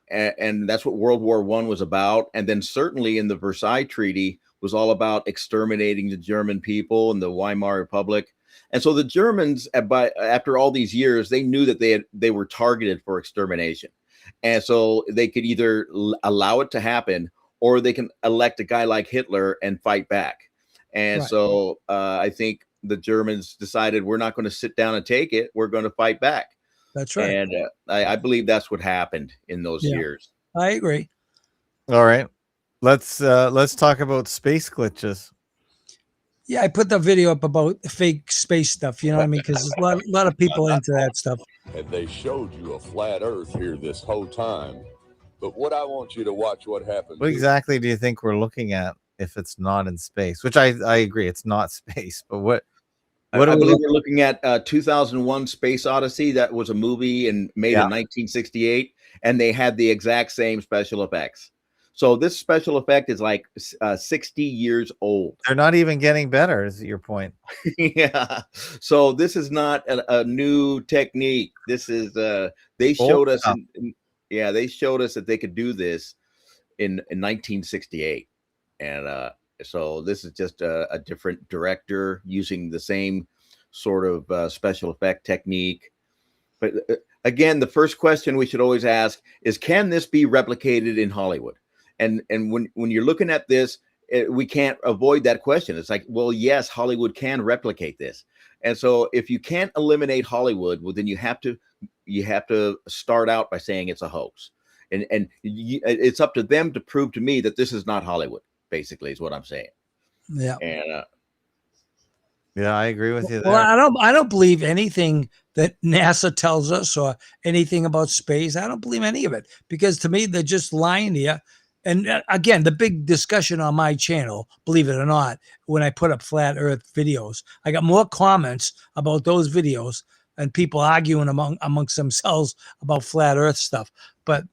and that's what World War I was about. And then certainly in the Versailles Treaty was all about exterminating the German people and the Weimar Republic. And so the Germans, after all these years, they knew that they were targeted for extermination. And so they could either allow it to happen, or they can elect a guy like Hitler and fight back. And Right. so I think the Germans decided, we're not going to sit down and take it. We're going to fight back. That's right. And I believe that's what happened in those years. I agree. All right. Let's talk about space glitches. Yeah, I put the video up about fake space stuff. You know what I mean? Because there's a lot of people into that stuff. And they showed you a flat Earth here this whole time. But what I want you to watch what happens. What exactly do you think we're looking at if it's not in space? Which I agree, it's not space. But what I believe we're looking at 2001 Space Odyssey. That was a movie made in 1968, and they had the exact same special effects. So this special effect is like 60 years old. They're not even getting better, is your point. Yeah. So this is not a new technique. This is they showed us they showed us that they could do this in 1968. And so this is just a different director using the same sort of special effect technique. But again, the first question we should always ask is, can this be replicated in Hollywood? And when you're looking at this, we can't avoid that question. It's like, well, yes, Hollywood can replicate this. And so if you can't eliminate Hollywood, well, then you have to start out by saying it's a hoax. And it's up to them to prove to me that this is not Hollywood, basically, is what I'm saying. Yeah. And yeah, I agree with you there. Well, I don't believe anything that NASA tells us or anything about space. I don't believe any of it, because to me, they're just lying to you. And again, the big discussion on my channel, believe it or not, when I put up flat Earth videos, I got more comments about those videos and people arguing amongst themselves about flat Earth stuff. But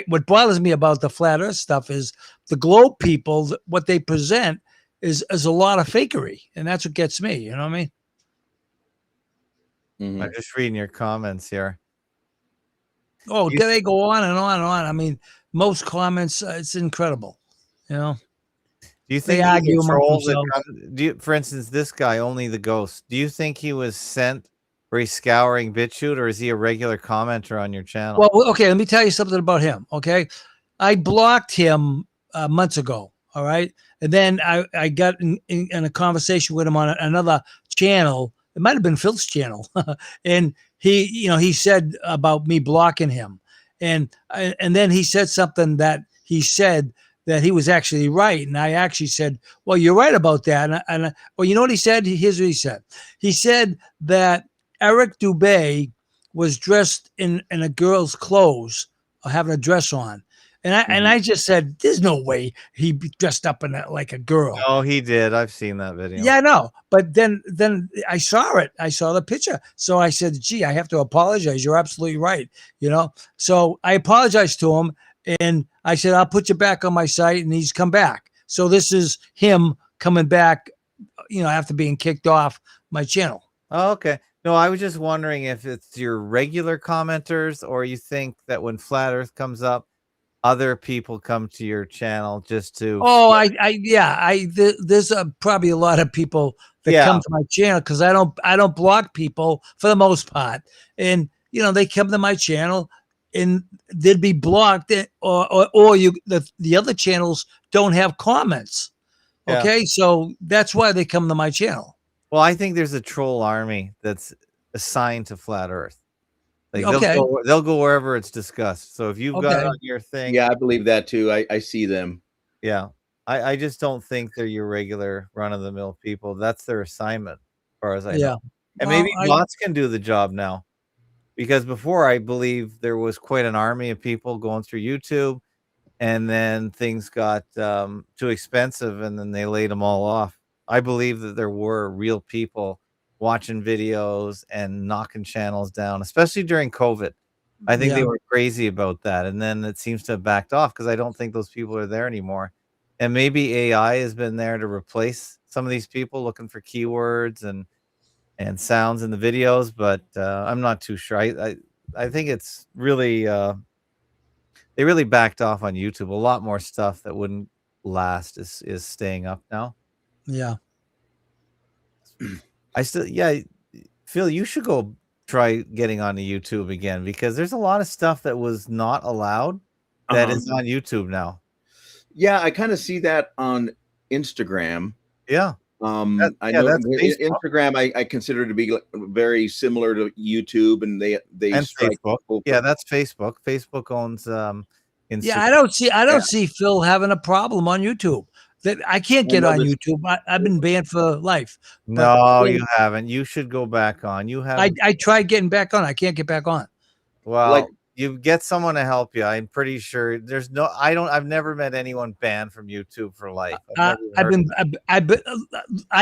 what bothers me about the flat Earth stuff is the globe people, what they present is a lot of fakery, and that's what gets me. You know what I mean? mm-hmm. I'm just reading your comments here. Oh, they go on and on and on. I mean, most comments, it's incredible. You know. Do you think they argue amongst themselves? For instance, this guy, Only the Ghost. Do you think he was sent for a scouring BitChute, or is he a regular commenter on your channel? Well, okay, let me tell you something about him. Okay, I blocked him months ago. All right, and then I got in a conversation with him on another channel. It might have been Phil's channel, and he said about me blocking him, and then he said something that he said that he was actually right, and I actually said, well, you're right about that, and well, you know what he said? Here's what he said. He said that Eric Dubé was dressed in a girl's clothes, or having a dress on. And I just said, there's no way he dressed up in like a girl. Oh, he did. I've seen that video. Yeah, I know. But then I saw it. I saw the picture. So I said, gee, I have to apologize. You're absolutely right. You know? So I apologized to him, and I said, I'll put you back on my site, and he's come back. So this is him coming back, after being kicked off my channel. Oh, okay. No, I was just wondering if it's your regular commenters, or you think that when Flat Earth comes up, other people come to your channel just to. Oh, there's probably a lot of people that come to my channel because I don't block people for the most part, and they come to my channel and they'd be blocked, or the other channels don't have comments. Okay, so that's why they come to my channel. Well, I think there's a troll army that's assigned to Flat Earth. Like they'll go wherever it's discussed. So if you've got it on your thing, I believe that too. I see them. Yeah, I just don't think they're your regular run of the mill people. That's their assignment, as far as I know. And maybe bots can do the job now, because before I believe there was quite an army of people going through YouTube, and then things got too expensive, and then they laid them all off. I believe that there were real people watching videos and knocking channels down, especially during COVID. I think they were crazy about that. And then it seems to have backed off because I don't think those people are there anymore. And maybe AI has been there to replace some of these people looking for keywords and sounds in the videos, but I'm not too sure. I think it's really they really backed off on YouTube. A lot more stuff that wouldn't last is staying up now. Yeah. Phil, you should go try getting onto YouTube again, because there's a lot of stuff that was not allowed that is on YouTube now. Yeah, I kind of see that on Instagram. Yeah. I know Instagram I consider to be very similar to YouTube, and they and Facebook. Yeah, that's Facebook. Facebook owns Instagram. Yeah, I don't see Phil having a problem on YouTube. That I can't get on YouTube. I've been banned for life. No, you haven't. You should go back on. You have. I tried getting back on. I can't get back on. Well, you get someone to help you. I'm pretty sure there's no. I've never met anyone banned from YouTube for life. I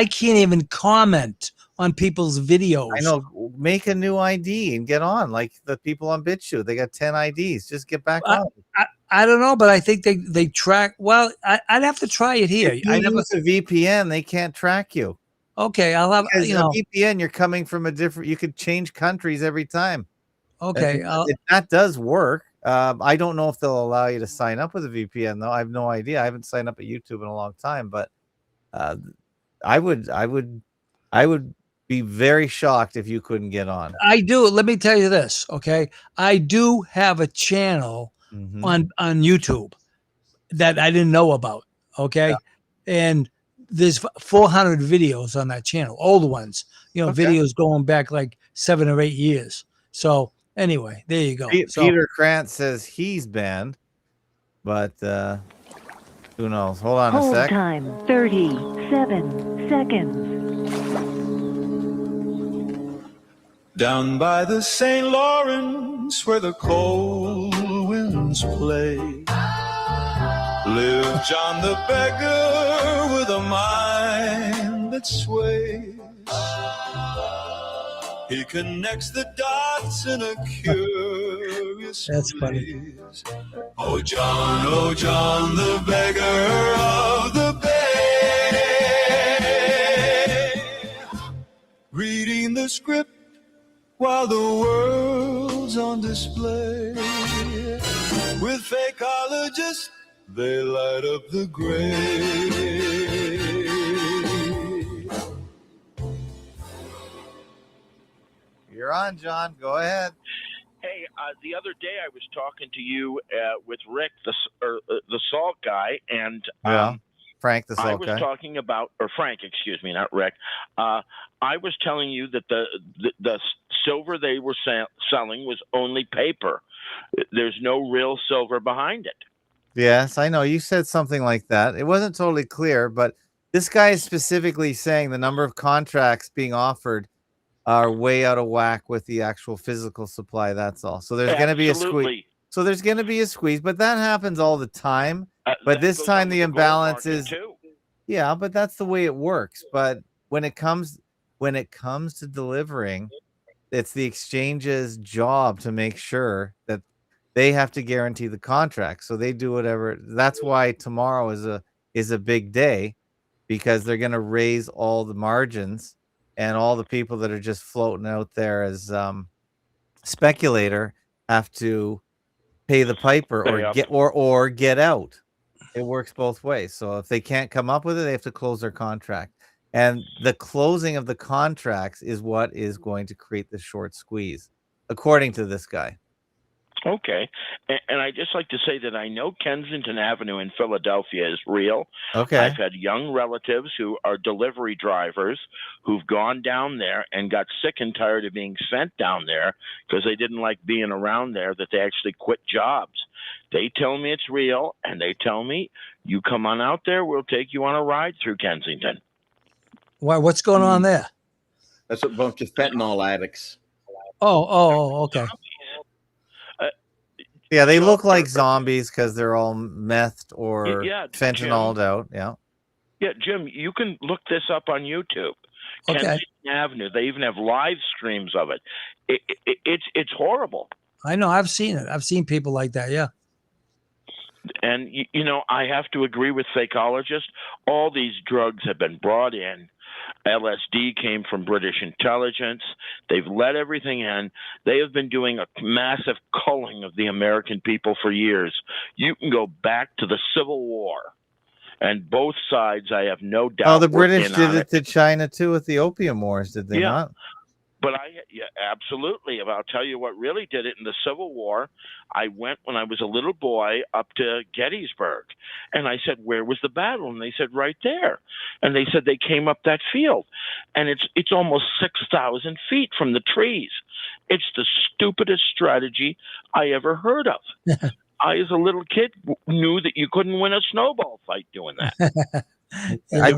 can't even comment on people's videos. I know. Make a new ID and get on. Like the people on BitChute, they got 10 IDs. Just get back on. I don't know, but I think they track. Well, I'd have to try it here. If you use a VPN, they can't track you. Okay, I'll have a VPN. You're coming from a different. You could change countries every time. Okay, that does work. I don't know if they'll allow you to sign up with a VPN though. I have no idea. I haven't signed up at YouTube in a long time, but I would be very shocked if you couldn't get on. I do. Let me tell you this, okay? I do have a channel on YouTube that I didn't know about, okay? And there's 400 videos on that channel, old ones, videos going back like 7 or 8 years. So anyway, there you go. Peter Krantz says he's banned, but who knows? Hold on a sec. Time 37 seconds. Down by the St. Lawrence, where the cold winds play, lived John the beggar with a mind that sways. He connects the dots in a curious funny. Oh John, the beggar of the bay, reading the script while the world's on display. With fakeologists, they light up the gray. You're on, John. Go ahead. Hey, the other day I was talking to you with Rick, the salt guy, and Frank, the salt guy. I was talking about, or Frank, excuse me, not Rick. I was telling you that the silver they were selling was only paper. There's no real silver behind it. Yes, I know. You said something like that. It wasn't totally clear, but this guy is specifically saying the number of contracts being offered are way out of whack with the actual physical supply. That's all. So there's going to be a squeeze. So there's going to be a squeeze, but that happens all the time. But this time the imbalance is, yeah, but that's the way it works. But when it comes to delivering, it's the exchange's job to make sure that they have to guarantee the contract. So they do whatever. That's why tomorrow is a big day, because they're going to raise all the margins. And all the people that are just floating out there as speculator have to pay the piper Pay up. or get out. It works both ways. So if they can't come up with it, they have to close their contract. And the closing of the contracts is what is going to create the short squeeze, according to this guy. Okay. And I just like to say that I know Kensington Avenue in Philadelphia is real. Okay. I've had young relatives who are delivery drivers who've gone down there and got sick and tired of being sent down there because they didn't like being around there, that they actually quit jobs. They tell me it's real, and they tell me, you come on out there, we'll take you on a ride through Kensington. Why? What's going on there? That's a bunch of fentanyl addicts. Oh, okay. Yeah, they look like zombies because they're all methed or Yeah, fentanyled out. Yeah. Yeah, Jim, you can look this up on YouTube. Okay. Kensington Avenue. They even have live streams of it. It's horrible. I know. I've seen it. I've seen people like that. Yeah. And, you know, I have to agree with Fakeologists. All these drugs have been brought in. LSD came from British intelligence. They've let everything in. They have been doing a massive culling of the American people for years. You can go back to the Civil War, and both sides, I have no doubt. Oh, the British did it to China too with the Opium Wars, did they not? But absolutely. I'll tell you what really did it in the Civil War. I went when I was a little boy up to Gettysburg, and I said, "Where was the battle?" And they said, "Right there." And they said they came up that field, and it's almost 6,000 feet from the trees. It's the stupidest strategy I ever heard of. I, as a little kid, knew that you couldn't win a snowball fight doing that. I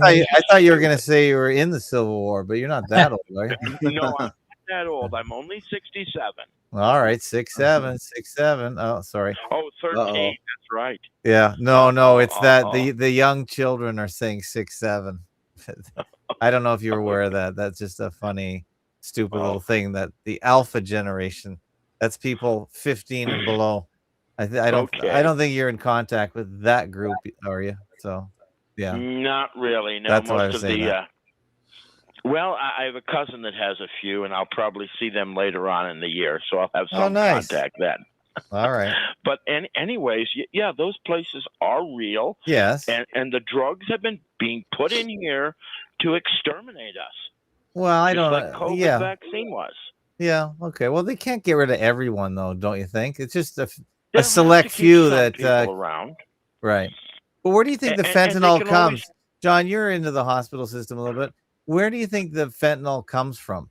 thought you were going to say you were in the Civil War, but you're not that old, right? No, I'm not that old. I'm only 67. All right, 6'7". Oh, sorry. Oh, 13. That's right. Yeah, no, it's that the young children are saying 6'7". I don't know if you're aware of that. That's just a funny, stupid little thing that the alpha generation. That's people 15 and below. I don't think you're in contact with that group, are you? So. Yeah, not really. No, that's most of the. Well, I have a cousin that has a few, and I'll probably see them later on in the year, so I'll have some contact then. All right. But anyways, yeah, those places are real. Yes. And the drugs have been being put in here to exterminate us. Well, I don't know. Like COVID vaccine was. Yeah. Okay. Well, they can't get rid of everyone, though, don't you think? It's just a select few that around. Right. But where do you think the fentanyl comes? John, you're into the hospital system a little bit. Where do you think the fentanyl comes from?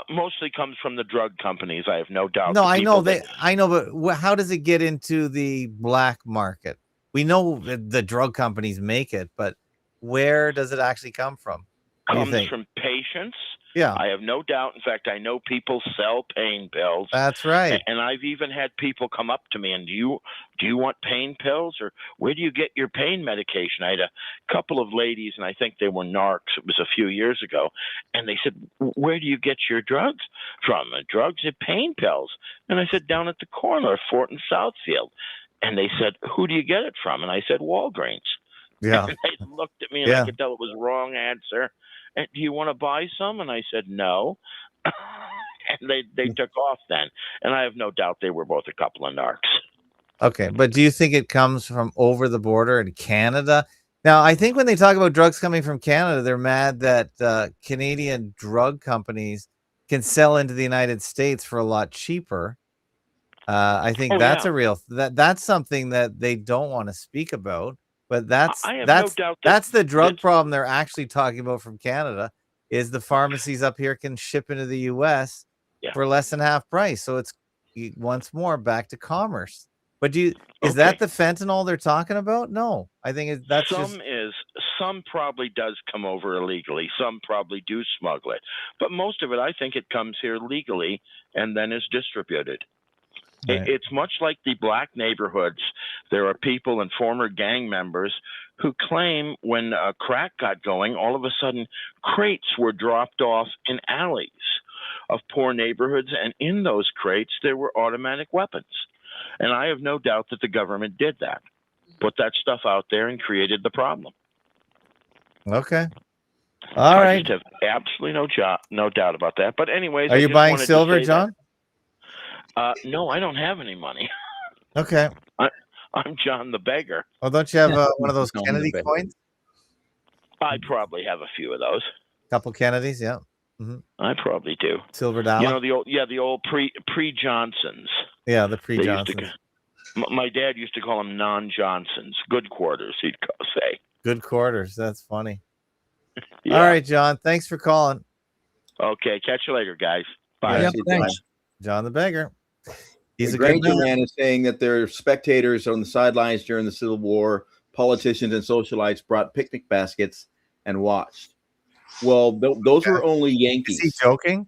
Mostly comes from the drug companies. I have no doubt. No, I know but how does it get into the black market? We know that the drug companies make it, but where does it actually come from? Comes from patients. Yeah. I have no doubt. In fact, I know people sell pain pills. That's right. And I've even had people come up to me and do you want pain pills, or where do you get your pain medication? I had a couple of ladies, and I think they were narcs. It was a few years ago. And they said, where do you get your drugs from? Drugs and pain pills. And I said, down at the corner, Fort and Southfield. And they said, who do you get it from? And I said, Walgreens. Yeah. And they looked at me, and I could tell it was wrong answer. And do you want to buy some? And I said, no. And they took off then. And I have no doubt they were both a couple of narcs. Okay. But do you think it comes from over the border in Canada? Now, I think when they talk about drugs coming from Canada, they're mad that Canadian drug companies can sell into the United States for a lot cheaper. I think that's a real that's something that they don't want to speak about. But that's no doubt that's the drug problem they're actually talking about from Canada, is the pharmacies up here can ship into the U.S. for less than half price. So it's once more back to commerce. But is that the fentanyl they're talking about? No, I think that's some probably does come over illegally. Some probably do smuggle it, but most of it, I think, it comes here legally and then is distributed. Right. It's much like the black neighborhoods. There are people and former gang members who claim when crack got going, all of a sudden crates were dropped off in alleys of poor neighborhoods, and in those crates there were automatic weapons. And I have no doubt that the government did that, put that stuff out there and created the problem. Okay. All right. I just have absolutely no doubt about that. But anyways, are you buying silver, John? No, I don't have any money. Okay. I'm John the Beggar. Well, don't you have one of those John Kennedy the Beggar. coins? I probably have a few of those. Couple Kennedys, yeah. I probably do. Silver dollar. You know, the old pre Johnsons. Yeah, the They used pre-Johnsons. My dad used to call them non-Johnsons, good quarters, he'd say. Good quarters. That's funny. Yeah. All right, John. Thanks for calling. Okay, catch you later, guys. Bye. Yep, thanks. John the Beggar. He's The a good Granger man. man is saying that there are spectators on the sidelines during the Civil War. Politicians and socialites brought picnic baskets and watched. Well, those were only Yankees. Is he joking?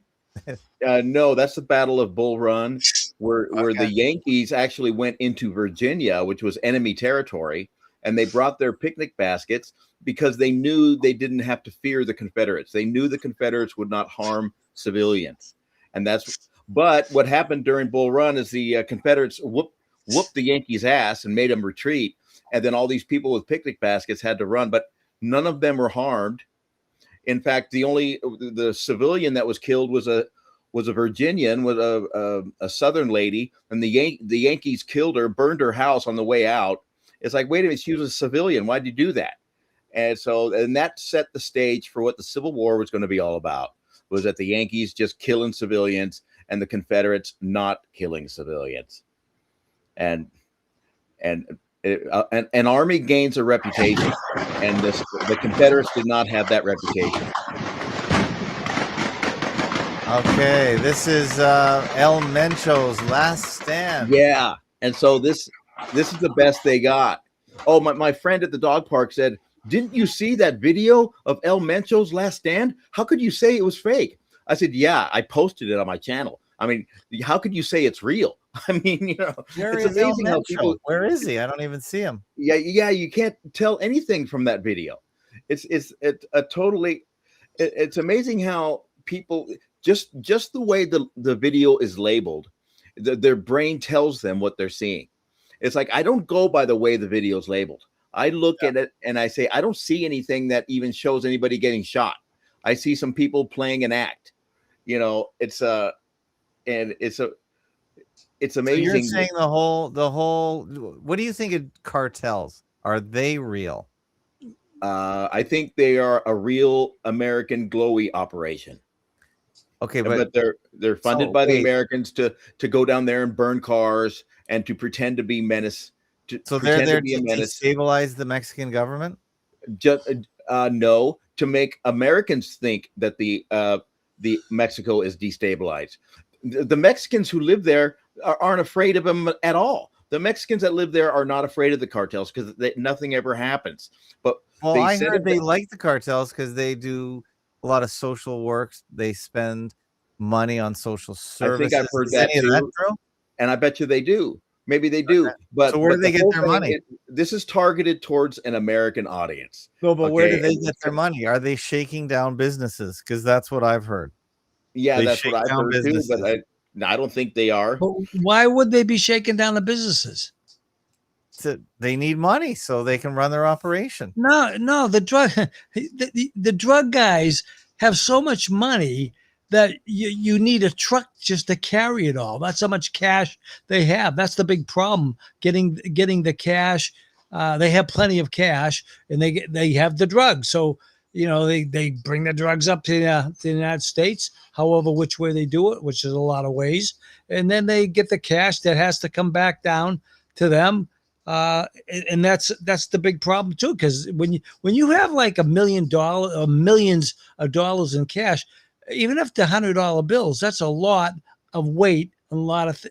No, that's the Battle of Bull Run, where Okay. the Yankees actually went into Virginia, which was enemy territory, and they brought their picnic baskets because they knew they didn't have to fear the Confederates. They knew the Confederates would not harm civilians, and that's. But what happened during Bull Run is the Confederates whooped the Yankees' ass and made them retreat, and then all these people with picnic baskets had to run, but none of them were harmed. In fact, the civilian that was killed was a Virginian, with a Southern lady, and the Yankees killed her, burned her house on the way out. It's like, wait a minute, she was a civilian. Why'd you do that? And that set the stage for what the Civil War was going to be all about. Was that the Yankees just killing civilians and the Confederates not killing civilians, and an army gains a reputation, and the Confederates did not have that reputation. Okay, this is El Mencho's Last Stand. Yeah, and so this is the best they got. Oh, my friend at the dog park said, "Didn't you see that video of El Mencho's Last Stand? How could you say it was fake?" I said, "Yeah, I posted it on my channel. I mean, how could you say it's real?" I mean, Where it's is El amazing how Mencho? people. Where is he? I don't even see him. Yeah, you can't tell anything from that video. It's amazing how people just the way the video is labeled, their brain tells them what they're seeing. It's like, I don't go by the way the video is labeled. I look at it and I say, I don't see anything that even shows anybody getting shot. I see some people playing an act. It's amazing. So you're saying the whole. What do you think of cartels? Are they real? I think they are a real American glowy operation. Okay, but they're funded by the Americans to go down there and burn cars and to pretend to be menace. So they're there to destabilize the Mexican government? No, to make Americans think that the Mexico is destabilized. The Mexicans who live there aren't afraid of them at all. The Mexicans that live there are not afraid of the cartels because nothing ever happens. But I heard they like the cartels because they do a lot of social work. They spend money on social services. I think I've heard that too. And I bet you they do. Maybe they do. Okay. But so where do they get their money? This is targeted towards an American audience. No, but where do they get their money? Are they shaking down businesses? Because that's what I've heard. Yeah, that's what I've heard businesses too. But I don't think they are. But why would they be shaking down the businesses? They need money so they can run their operation. No, the drug guys have so much money that you need a truck just to carry it all. That's how much cash they have. That's the big problem. Getting the cash. They have plenty of cash, and they have the drugs. So they bring the drugs up to the United States, however which way they do it, which is a lot of ways, and then they get the cash that has to come back down to them. And that's the big problem too, because when you have like $1 million or millions of dollars in cash, even if the $100 bills, that's a lot of weight, a lot of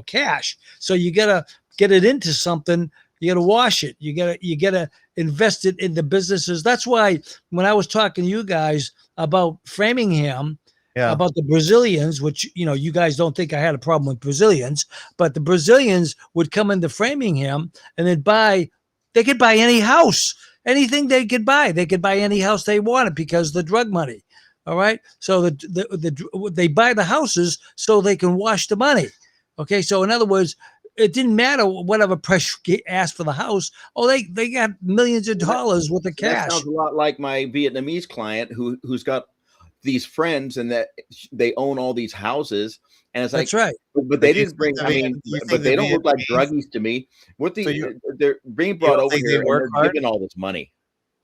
cash. So you gotta get it into something. You gotta wash it. You gotta invest it in the businesses. That's why when I was talking to you guys about Framingham, about the Brazilians, which you guys don't think I had a problem with Brazilians, but the Brazilians would come into Framingham and they could buy any house, anything they could buy. They could buy any house they wanted because of the drug money. All right. So they buy the houses so they can wash the money. Okay. So in other words, it didn't matter whatever price you asked for the house. Oh, they got millions of dollars worth of cash. That sounds a lot like my Vietnamese client who's got these friends and that they own all these houses. And it's That's like, right. but they didn't bring, I mean, but they don't look like Vietnamese, druggies to me. What So they're being you brought don't over think they here and work they're hard? given all this money.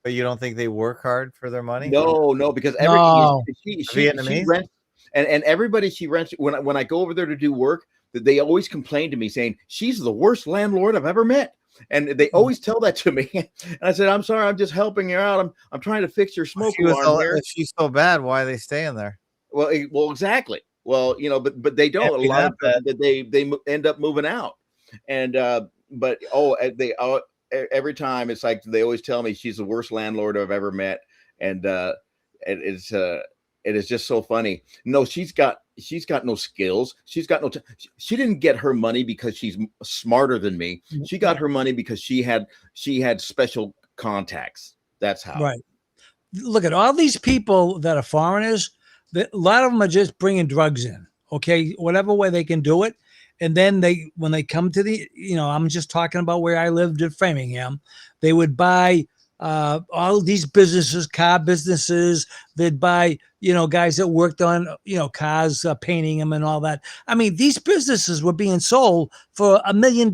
But you don't think they work hard for their money? No, because No. she Vietnamese? rents, and everybody she rents, when I go over there to do work, that they always complain to me saying she's the worst landlord I've ever met. And they always tell that to me. And I said, I'm sorry, I'm just helping you out. I'm trying to fix your smoke alarm here. If she's so bad, why are they staying there? Well, exactly. Well, but they don't. A lot of that they end up moving out. And but they every time it's like they always tell me she's the worst landlord I've ever met. And it is just so funny. No, she's got no skills. She's got no. She didn't get her money because she's smarter than me. She got her money because she had special contacts. That's how. Right. Look at all these people that are foreigners. A lot of them are just bringing drugs in. Okay, whatever way they can do it, and then when they come to the, I'm just talking about where I lived at Framingham. They would buy all these businesses, car businesses. They'd buy, guys that worked on, cars, painting them and all that. I mean, these businesses were being sold for $1 million,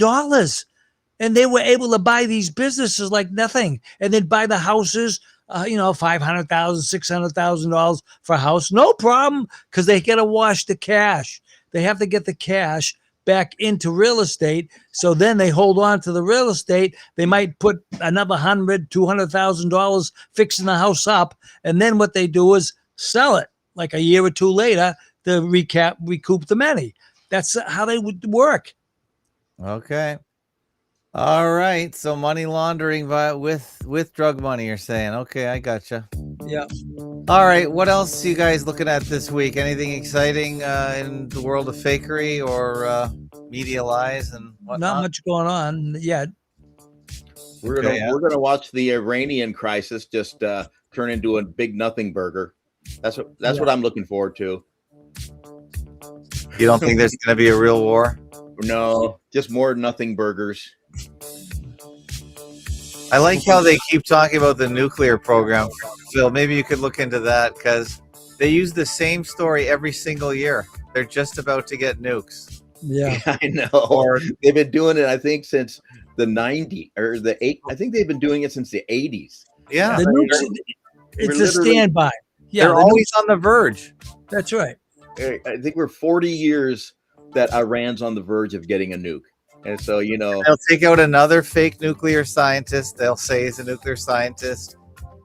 and they were able to buy these businesses like nothing, and then buy the houses, $500,000, $600,000 for a house, no problem, because they got to wash the cash. They have to get the cash back into real estate. So then they hold on to the real estate. They might put another $100,000, $200,000 fixing the house up. And then what they do is sell it like a year or two later to recoup the money. That's how they would work. Okay. All right. So money laundering with drug money, you're saying. Okay, I gotcha. Yeah. All right. What else are you guys looking at this week? Anything exciting in the world of fakery or media lies and whatnot? Not much going on yet. We're gonna watch the Iranian crisis just turn into a big nothing burger. That's what I'm looking forward to. You don't think there's going to be a real war? No, just more nothing burgers. I like how they keep talking about the nuclear program. Phil, maybe you could look into that because they use the same story every single year. They're just about to get nukes. Yeah, I know. They've been doing it, I think, since the 90s or the 80s. I think they've been doing it since the 80s. Yeah. The nukes, it's a standby. Yeah, they're always on the verge. That's right. I think we're 40 years that Iran's on the verge of getting a nuke. And so, they'll take out another fake nuclear scientist. They'll say he's a nuclear scientist.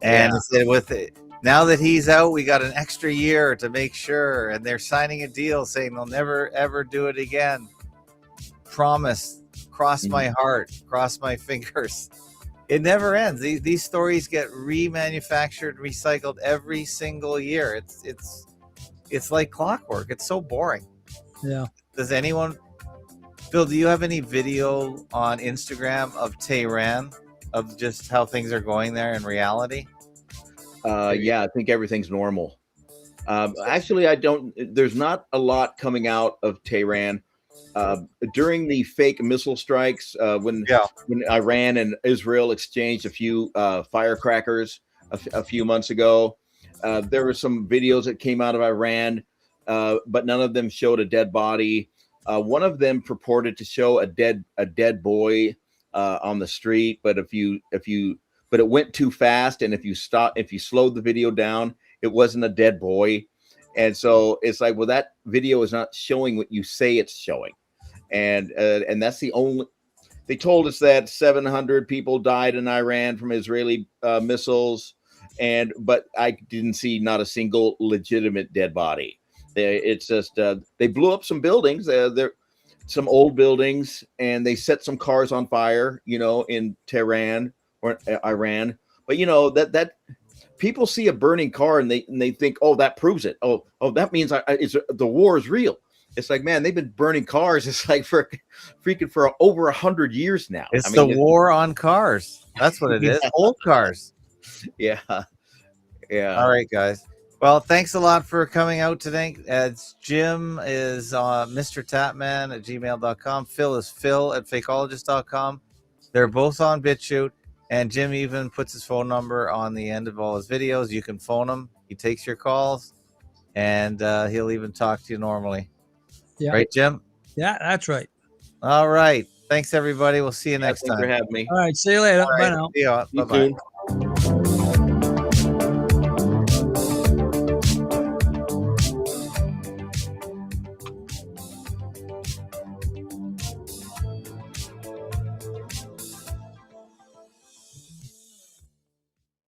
And with it, now that he's out, we got an extra year to make sure. And they're signing a deal saying they'll never, ever do it again. Promise. Cross my heart. Cross my fingers. It never ends. These stories get remanufactured, recycled every single year. It's like clockwork. It's so boring. Yeah. Does anyone... Phil, do you have any video on Instagram of Tehran, of just how things are going there in reality? Yeah, I think everything's normal. Actually, I don't. There's not a lot coming out of Tehran. During the fake missile strikes, when Iran and Israel exchanged a few firecrackers a few months ago, there were some videos that came out of Iran, but none of them showed a dead body. One of them purported to show a dead boy on the street, but but it went too fast, and if you slowed the video down, it wasn't a dead boy, and so it's like, well, that video is not showing what you say it's showing, and that's the only. They told us that 700 people died in Iran from Israeli missiles, but I didn't see not a single legitimate dead body. It's just they blew up some buildings. They're some old buildings, and they set some cars on fire. In Tehran or Iran. But that people see a burning car and they think, oh, that proves it. Oh, that means the war is real. It's like, man, they've been burning cars. It's like for over 100 years now. It's the war on cars. That's what it is. Old cars. Yeah. All right, guys. Well, thanks a lot for coming out today. Jim is MrTapman@gmail.com. Phil is Phil@fakeologist.com. They're both on BitChute. And Jim even puts his phone number on the end of all his videos. You can phone him. He takes your calls. and he'll even talk to you normally. Yeah. Right, Jim? Yeah, that's right. All right. Thanks, everybody. We'll see you next Thanks time. for having me. All right. See you later. All Bye right, now. see you. You Bye-bye. too.